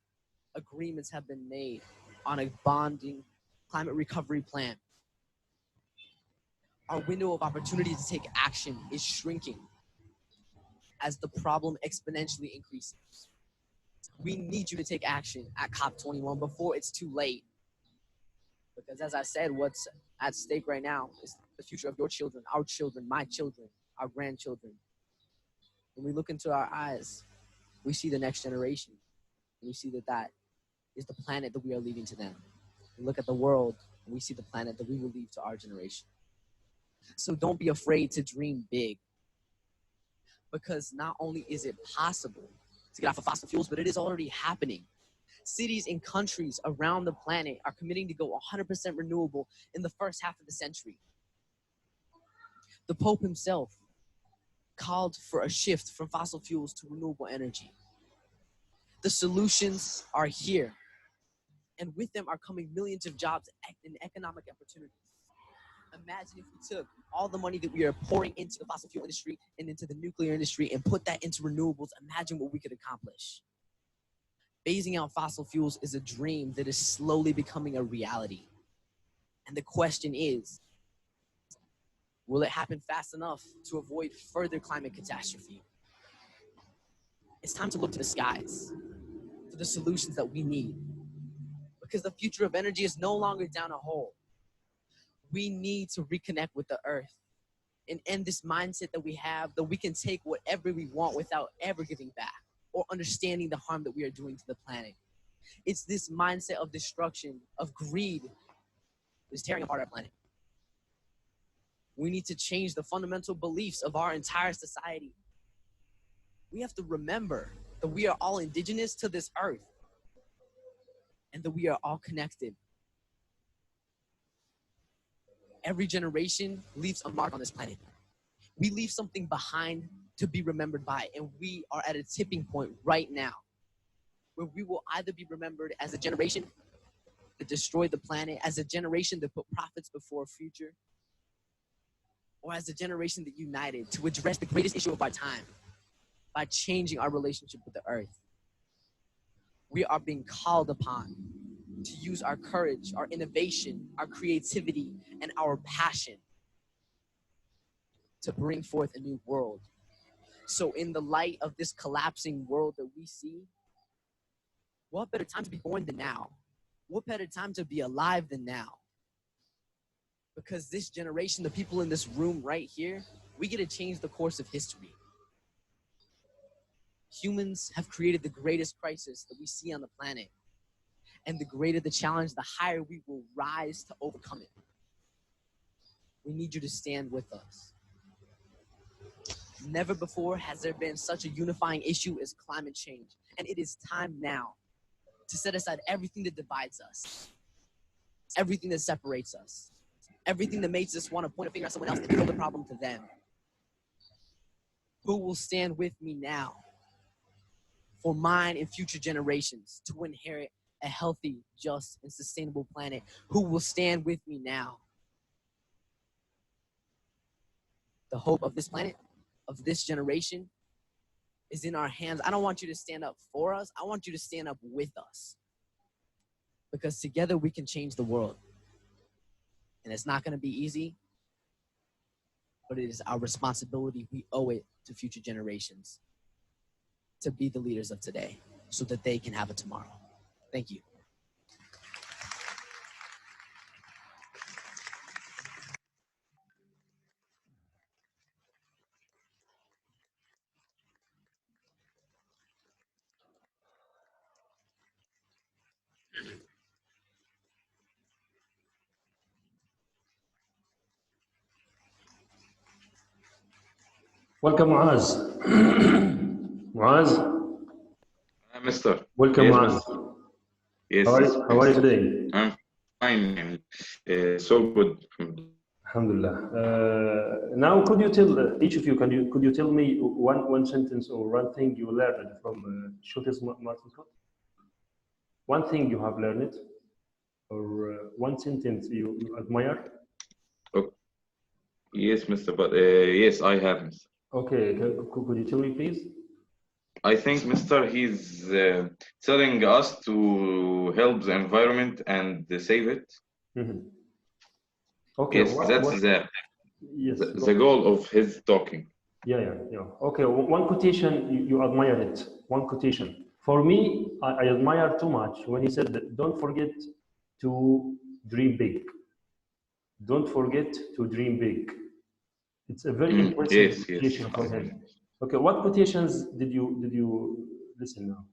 agreements have been made on a bonding climate recovery plan. Our window of opportunity to take action is shrinking as the problem exponentially increases. We need you to take action at COP21 before it's too late. Because as I said, what's at stake right now is the future of your children, my children, our grandchildren. When we look into our eyes, we see the next generation. And we see that that is the planet that we are leaving to them. We look at the world and we see the planet that we will leave to our generation. So don't be afraid to dream big. Because not only is it possible to get off of fossil fuels, but it is already happening. Cities and countries around the planet are committing to go 100% renewable in the first half of the century. The Pope himself called for a shift from fossil fuels to renewable energy. The solutions are here, and with them are coming millions of jobs and economic opportunities. Imagine if we took all the money that we are pouring into the fossil fuel industry and into the nuclear industry and put that into renewables. Imagine what we could accomplish. Phasing out fossil fuels is a dream that is slowly becoming a reality. And the question is, will it happen fast enough to avoid further climate catastrophe? It's time to look to the skies for the solutions that we need, because the future of energy is no longer down a hole. We need to reconnect with the earth and end this mindset that we have that we can take whatever we want without ever giving back or understanding the harm that we are doing to the planet. It's this mindset of destruction, of greed, that is tearing apart our planet. We need to change the fundamental beliefs of our entire society. We have to remember that we are all indigenous to this earth and that we are all connected. Every generation leaves a mark on this planet. We leave something behind to be remembered by, and we are at a tipping point right now where we will either be remembered as a generation that destroyed the planet, as a generation that put profits before future, or as a generation that united to address the greatest issue of our time by changing our relationship with the earth. We are being called upon to use our courage, our innovation, our creativity, and our passion to bring forth a new world. So in the light of this collapsing world that we see, what better time to be born than now? What better time to be alive than now? Because this generation, the people in this room right here, we get to change the course of history. Humans have created the greatest crisis that we see on the planet. And the greater the challenge, the higher we will rise to overcome it. We need you to stand with us. Never before has there been such a unifying issue as climate change. And it is time now to set aside everything that divides us, everything that separates us, everything that makes us want to point a finger at someone else and throw the problem to them. Who will stand with me now for mine and future generations to inherit a healthy, just, and sustainable planet? Who will stand with me now? The hope of this planet, of this generation, is in our hands. I don't want you to stand up for us. I want you to stand up with us. Because together we can change the world. And it's not going to be easy, but it is our responsibility. We owe it to future generations to be the leaders of today so that they can have a tomorrow. Thank you. Welcome, Muaz. Muaz? Mister. Welcome, Yes, Muaz. mister. Yes. How are you today? I'm fine. So good. Alhamdulillah. Now, could you tell each of you? Could you tell me one sentence or one thing you learned from Schultes Martin Scott? One thing you have learned, or one sentence you admire? Okay. Yes, mister. But yes, I have, mister. Okay. Could you tell me, please? I think, mister, he's telling us to help the environment and save it. Mm-hmm. Okay. Yes, that's the goal of his talking. Yeah. Okay. One quotation you admire it. One quotation. For me, I admire too much when he said that don't forget to dream big. Don't forget to dream big. It's a very impressive quotation for him. Okay, what quotations did you listen now?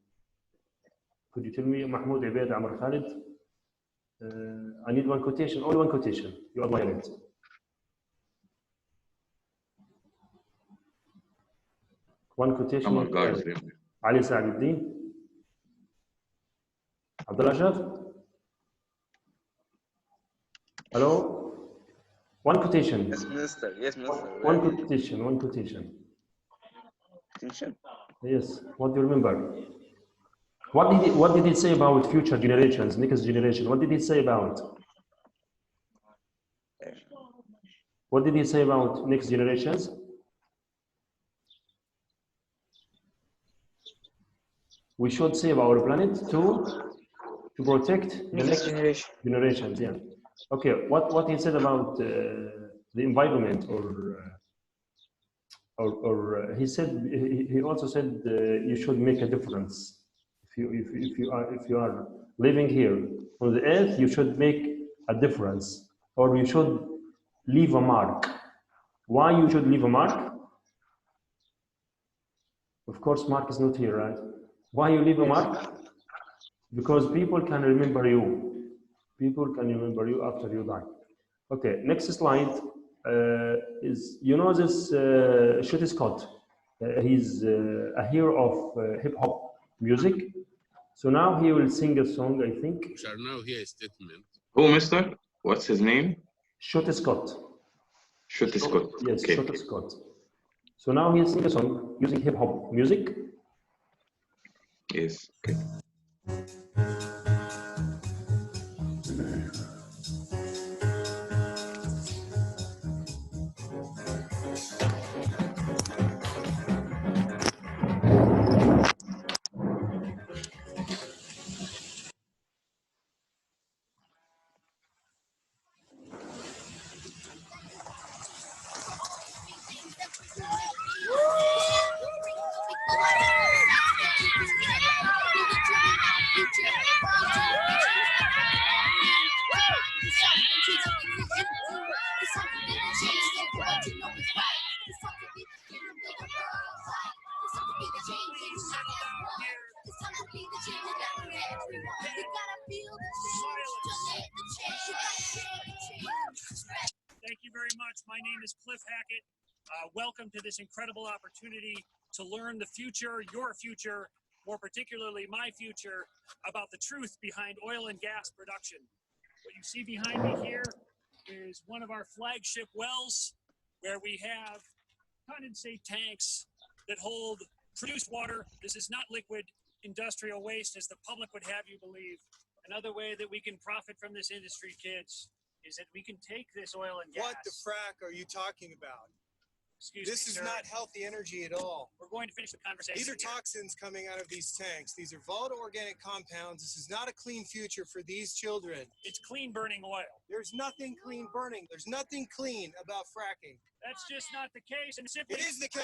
Could you tell me, Mahmoud, Abed, Amr Khalid? I need one quotation, only one quotation. You admire it. One quotation. Ali Sa'aduddin. Abdullah Shaf. Hello? One quotation. Yes, Minister. Yes, Minister. One quotation. One quotation. Attention. Yes. What do you remember? What did he say about future generations, next generation? What did he say about? What did he say about next generations? we should save our planet to protect the next generations. Yeah. Okay. What he said about the environment, or he said, he also said you should make a difference. If you are living here on the earth, you should make a difference, or you should leave a mark. Why you should leave a mark? Of course, Mark is not here, right? Why you leave a mark? Because people can remember you. People can remember you after you die. Okay, next slide is, you know this Shooty Scott. He's a hero of hip hop music. So now he will sing a song, I think. We shall now hear a statement. Who, mister? What's his name? Shooty Scott. Shooty Scott. Yes, Okay. Shooty Scott. So now he'll sing a song using hip hop music. Yes. Okay. Thank you very much. My name is Cliff Hackett. Welcome to this incredible opportunity to learn the future, your future, more particularly my future, about the truth behind oil and gas production. What you see behind me here is one of our flagship wells, where we have condensate tanks that hold produced water. This is not liquid industrial waste, as the public would have you believe. Another way that we can profit from this industry, kids, is that we can take this oil and gas. What the frack are you talking about? Excuse This me, is sir. not healthy energy at all. We're going to finish the conversation. These are here. toxins coming out of these tanks. These are volatile organic compounds. This is not a clean future for these children. It's clean burning oil. There's nothing clean burning. There's nothing clean about fracking. That's just not the case. And simply, It is the case.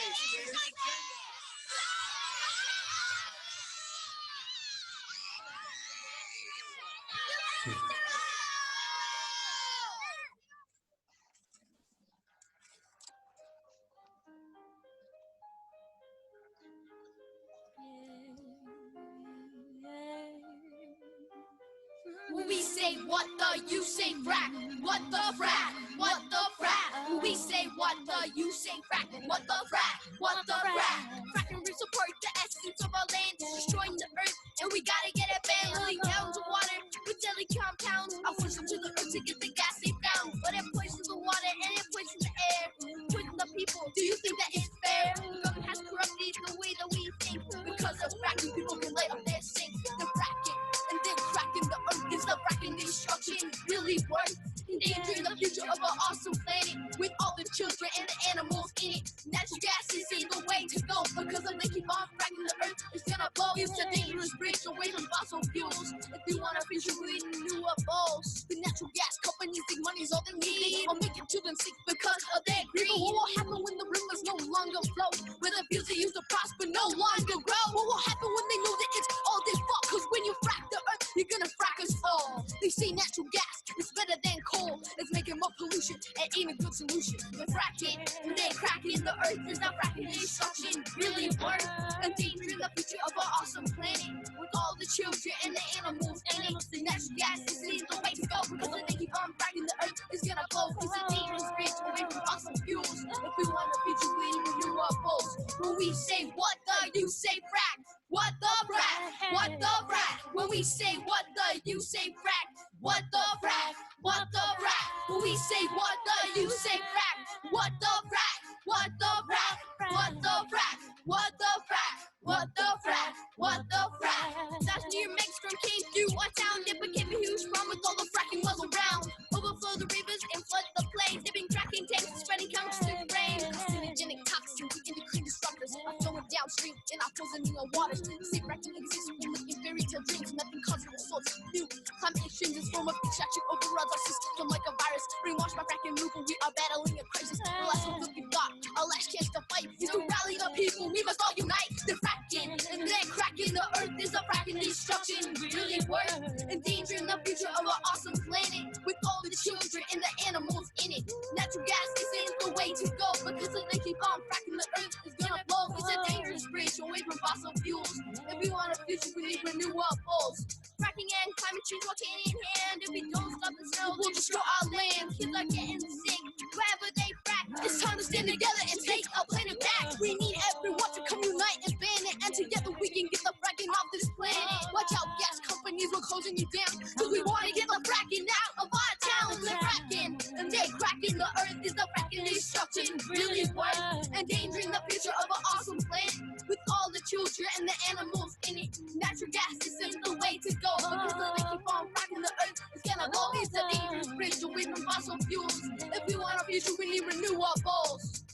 When we say what the, you say frack. What the frack? What the frack? When we say what the, you say frack. What the frack? What the frack? Fracking will support the essence of our land, destroying the earth, and we gotta get it banned. Lily down to water with deadly compounds. I'll push them to the earth to get the gas they found, but it poisons the water and it poisons the air, poisons the people. Do you think that it's fair? Government has corrupted the way that we think. Because of fracking, people can lay off their sinks. The fracking and then cracking the earth is the fracking destruction really worth. Endangering the future of our awesome planet with all the children and the animals in it. Natural gas is the way to go, because if they keep on fracking the earth, it's gonna blow. It's a dangerous bridge away from fossil fuels. If you want a future with renewables, the natural gas companies think money's all they need. Or make it to them sick because of their greed. But what will happen when the rivers no longer flow? Where the fields they used to prosper no longer grow? What will happen when they know that it's all their fault? Cause when you frack the earth, you're gonna frack us all. They say natural gas is better than coal. It's making more pollution and ain't a good solution. But fracking and then cracking the earth is not fracking destruction really worth. Endangering the future of our awesome planet with all the children and the animals in it. The natural gas is the way to go, because if they keep on fracking the earth, it's gonna blow. It's a dangerous bridge away from fossil fuels. If we want a future with renewables, when we say what the, you say frack. What the frack? What the frack? When we say what the, you say frack. What the frack? What the frack? When we say what the, you say frack. What the frack? What the frack? What the frack? What the frack? What the frack? What the frack? That's near Mex from came through our town. It became a huge problem with all the fracking wells around. Overflow the rivers and flood the plains. Dipping fracking tanks, spreading chemicals to the rain. Carcinogenic toxins, the endocrine disruptors are flowing downstream in apples and neon waters. Safe fracking exists only in fairy tale dreams. Nothing causing results new. Climate exchange is form of extraction overruns our system like a virus. Brainwashed by fracking movement, we are battling a crisis. The last hope that we've got, our last chance to fight is to rally the people. We must all unite. The fracking and then cracking the earth is a fracking destruction. Really worth endangering the future of our awesome planet with all the children and the animals in it. Natural gas isn't the way to go because if they keep on fracking, the earth is gonna blow. It's a dangerous bridge away from fossil fuels. If we want a future, we need renewables. Fracking and climate change walk hand in hand. If we don't stop this now, we'll destroy our land. Kids are getting sick wherever they frack. It's time to stand together and take our planet back. We need everyone to come unite and ban it, and together we can get the fracking off this planet. Watch out, gas companies, we're closing you down, cause we want to get the fracking out of our towns. They're fracking and they're cracking the earth is the fracking destruction. Really worth endangering the future of our awesome planet with all the children and the animals in it. Natural gas isn't the way to go because if they keep on fracking, the earth is gonna blow. It's a dangerous bridge away from fossil fuels. If we want a future, we need renewables.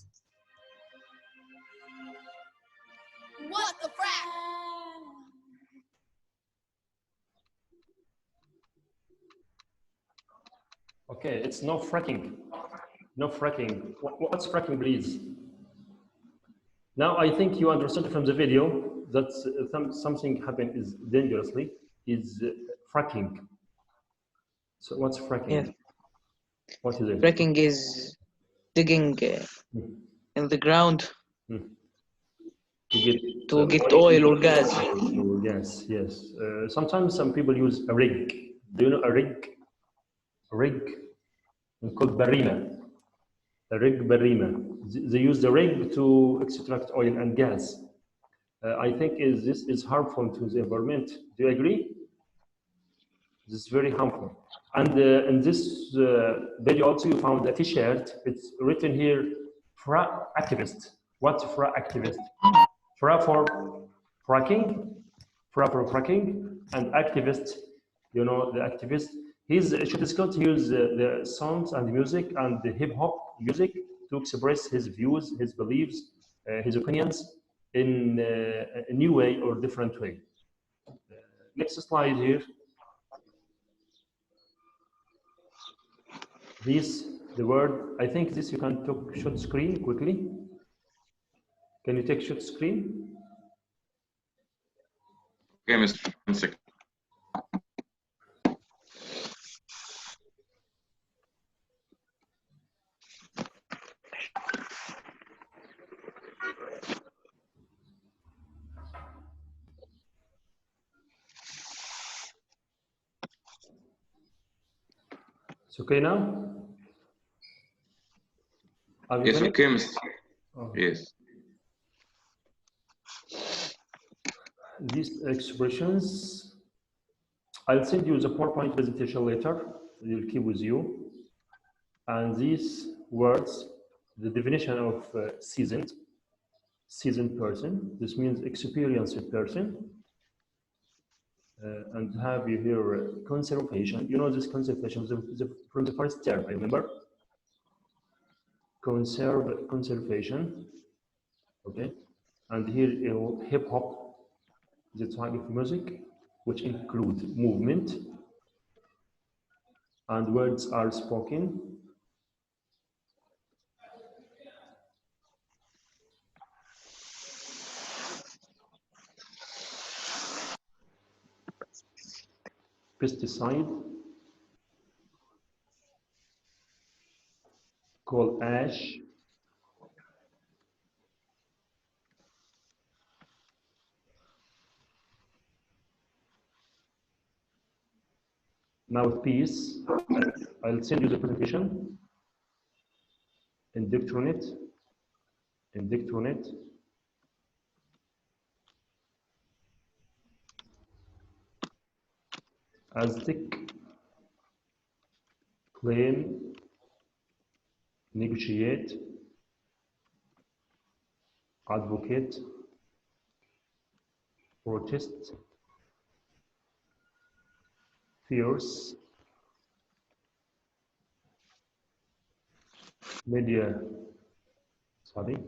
What the frack? Okay, it's no fracking. No fracking. What's fracking, please? Now I think you understood from the video that something happened is dangerously is fracking. So what's fracking? Yeah. What is it? Fracking is digging in the ground to get oil or gas. Or gas, yes. Sometimes some people use a rig. Do you know a rig? A rig called barima. A rig barima. They use the rig to extract oil and gas. I think this is harmful to the environment. Do you agree? This is very harmful. And in this video also you found a t-shirt. It's written here, FRA activist. What's FRA activist? FRA for fracking, FRA for fracking, and activist, you know, the activist. Should Scott use the songs and music and the hip hop music to express his views, his beliefs, his opinions in a new way or different way. Next slide here. This, the word, I think this you can take short screen quickly. Can you take short screen? Okay, Mr. 1 second. It's okay now? Yes, okay, Mr. Oh. Yes. These expressions, I'll send you the PowerPoint presentation later. You'll keep with you. And these words, the definition of seasoned person. This means experienced person. And have you here conservation. You know this conservation from the first term, I remember. Conservation. Okay. And here hip hop, the type of music, which includes movement. And words are spoken. Pesticide, coal ash, mouthpiece. I'll send you the presentation. Indictronate, Aztec, claim, negotiate, advocate, protest, fierce, media, shrugging,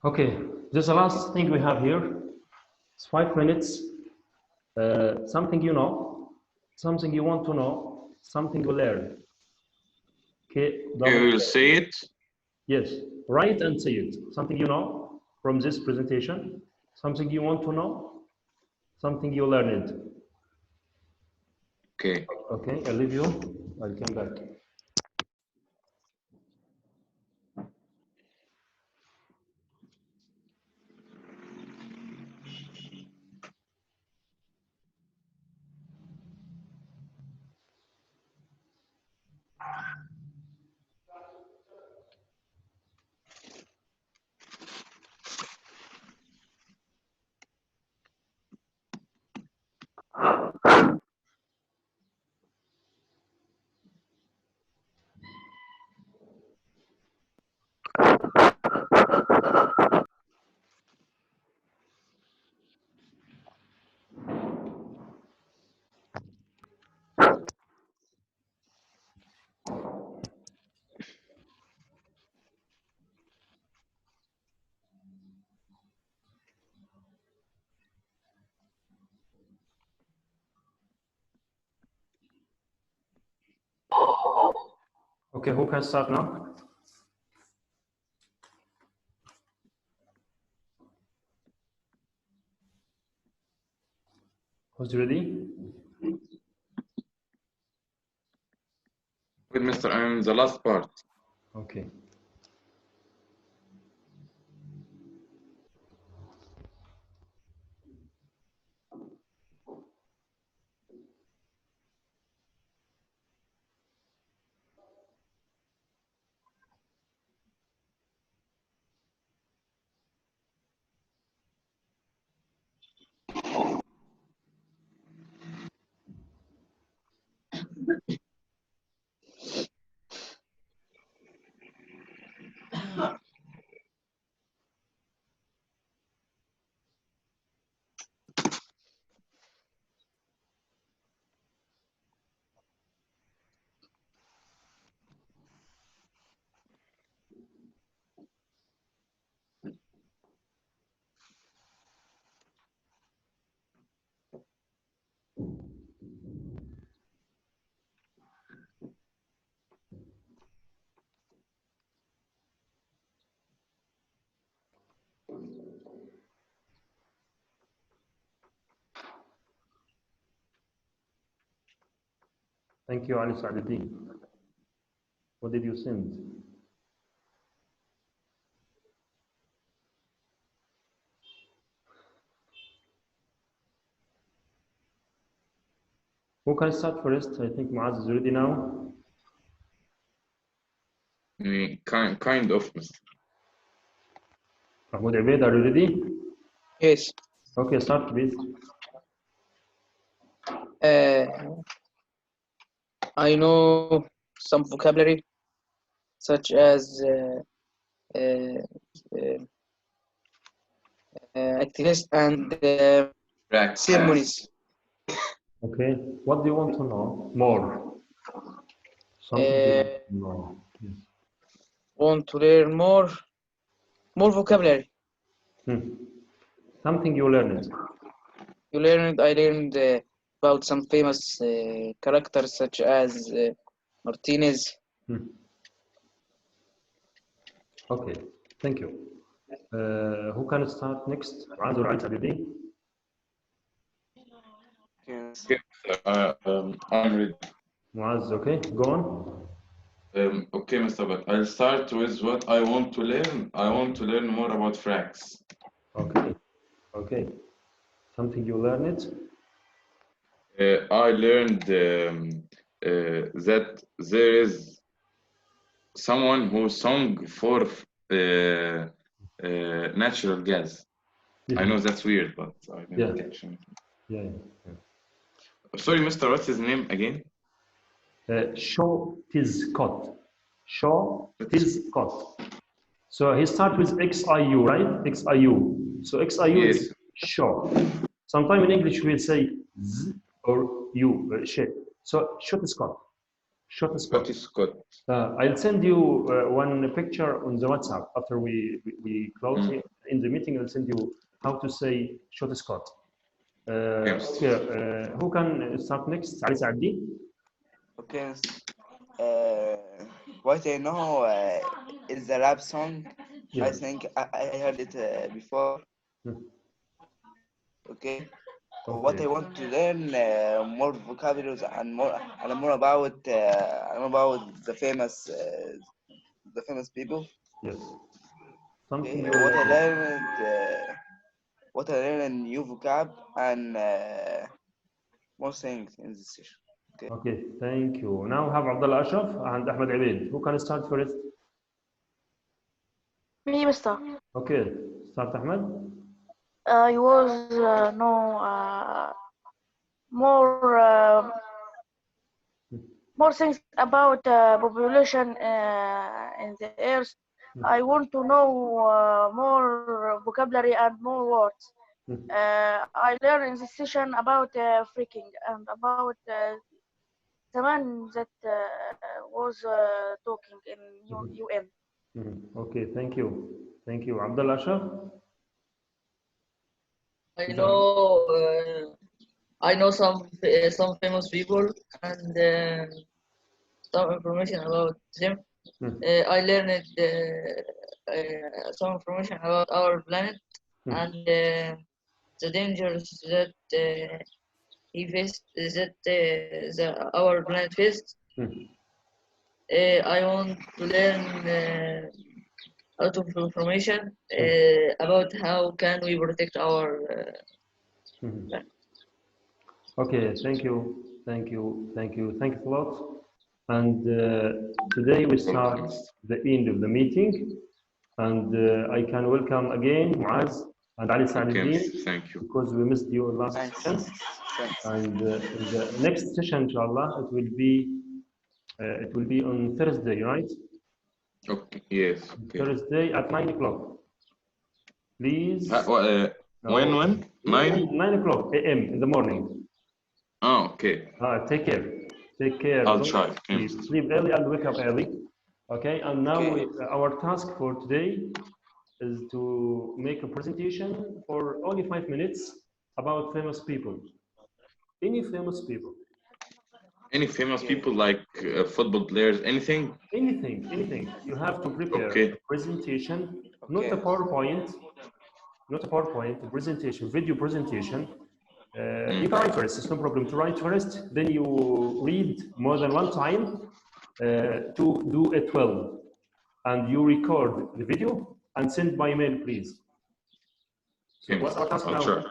Okay, this is the last thing we have here. It's 5 minutes. Something you know, something you want to know, something you learn. Okay, You will say it? Yes, write and say it. Something you know from this presentation, something you want to know, something you learned. Okay. Okay, I'll leave you. I'll come back. Okay, who can start now? Who's ready? With Mr. I'm the last part. Okay. Thank you, Ali Sa'adudin. What did you send? Who can start first? I think Muaz is ready now. Kind of, Mr. Mahmoud Abed, are you ready? Yes. Okay, start please. I know some vocabulary such as activists and ceremonies. Okay, what do you want to know more? Something more. Yes. Want to learn more vocabulary. Something you learned. I learned about some famous characters such as Martinez. Okay, thank you. Who can start next? Muaz or Ali Sa'adudin? I'm ready. Muaz, okay, go on. Okay, Mr. But I'll start with what I want to learn. I want to learn more about fracs. Okay, okay. Something you learned? I learned that there is someone who sung for natural gas. I know that's weird, but I didn't catch it. Yeah. Sorry, Mr. What's his name again? Shaw Tizcott. Shaw Tizcott. So he starts with XIU, right? XIU. So XIU is Shaw. Sometimes in English we say Z or U, She. So Shaw Tizcott. Shot Scott. Scott. I'll send you one picture on the WhatsApp after we close in the meeting. I'll send you how to say Shot Scott. Okay, who can start next? Ali Saadi. Okay. What I know is the rap song. Yeah. I think I heard it before. Okay. What I want to learn more vocabularies and more about the famous people. Yes. Okay. Something. What I learned new vocab and more things in this session. Okay. Okay, thank you. Now we have Abdullah Ashraf and Ahmed Abed. Who can start first? Me, Mister. Okay, start Ahmed. You was more things about population in the earth. I want to know more vocabulary and more words. I learned in this session about freaking and about the man that was talking in UN. Okay, thank you. Thank you. Abdullah Ashraf? I know some famous people and some information about them. I learned some information about our planet and the dangers that our planet faced. I want to learn a lot of information about how can we protect our planet. Okay, thank you, thank you, thank you, thank you a lot. And today we start the end of the meeting, and I can welcome again Muaz and Ali Saadin. Thank you. Because we missed your last session. And in the next session, inshallah, it will be on Thursday, right? Okay. Yes. Okay. Thursday at 9 o'clock. Please. When? 9 o'clock a.m. in the morning. Oh, okay. Take care. Take care. I'll try. Please sleep early and wake up early. Okay. And now our task for today is to make a presentation for only 5 minutes about famous people. Any famous people. Any famous people like football players, anything? Anything. You have to prepare a presentation, not a PowerPoint, a presentation, video presentation. You can write first, it's no problem to write first, then you read more than one time to do it well. And you record the video and send by mail, please. So what's our task now?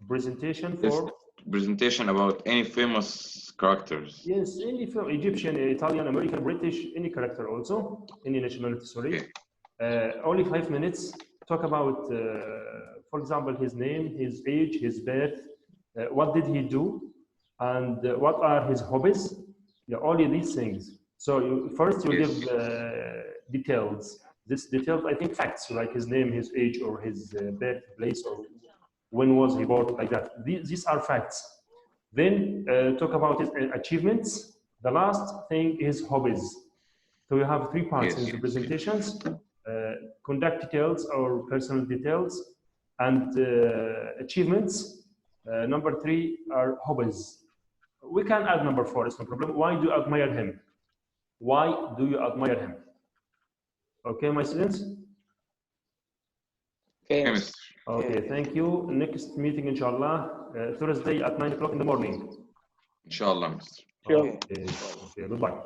Presentation for? Presentation about any famous characters. Yes, any film, Egyptian, Italian, American, British, any character also, any nationality, sorry. Only 5 minutes. Talk about, for example, his name, his age, his birth, what did he do, and what are his hobbies. Yeah, only these things. So first you give details. This details, I think facts, like his name, his age, or his birthplace, or when was he born, like that. These are facts. Then talk about his achievements. The last thing is hobbies. So you have 3 parts in the presentations. Conduct details or personal details and achievements. Number 3 are hobbies. We can add number 4, it's no problem. Why do you admire him? Why do you admire him? Okay, my students? Okay, thank you. Next meeting, inshallah, Thursday at 9 o'clock in the morning. Inshallah, Mr. Okay, goodbye.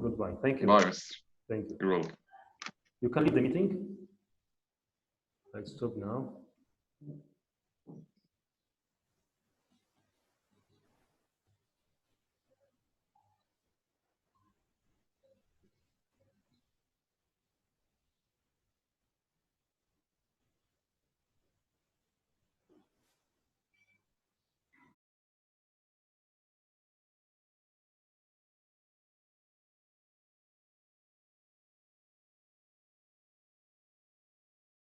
Goodbye. Thank you. Bye, Mr. Thank you. You're welcome. You can leave the meeting. Let's stop now.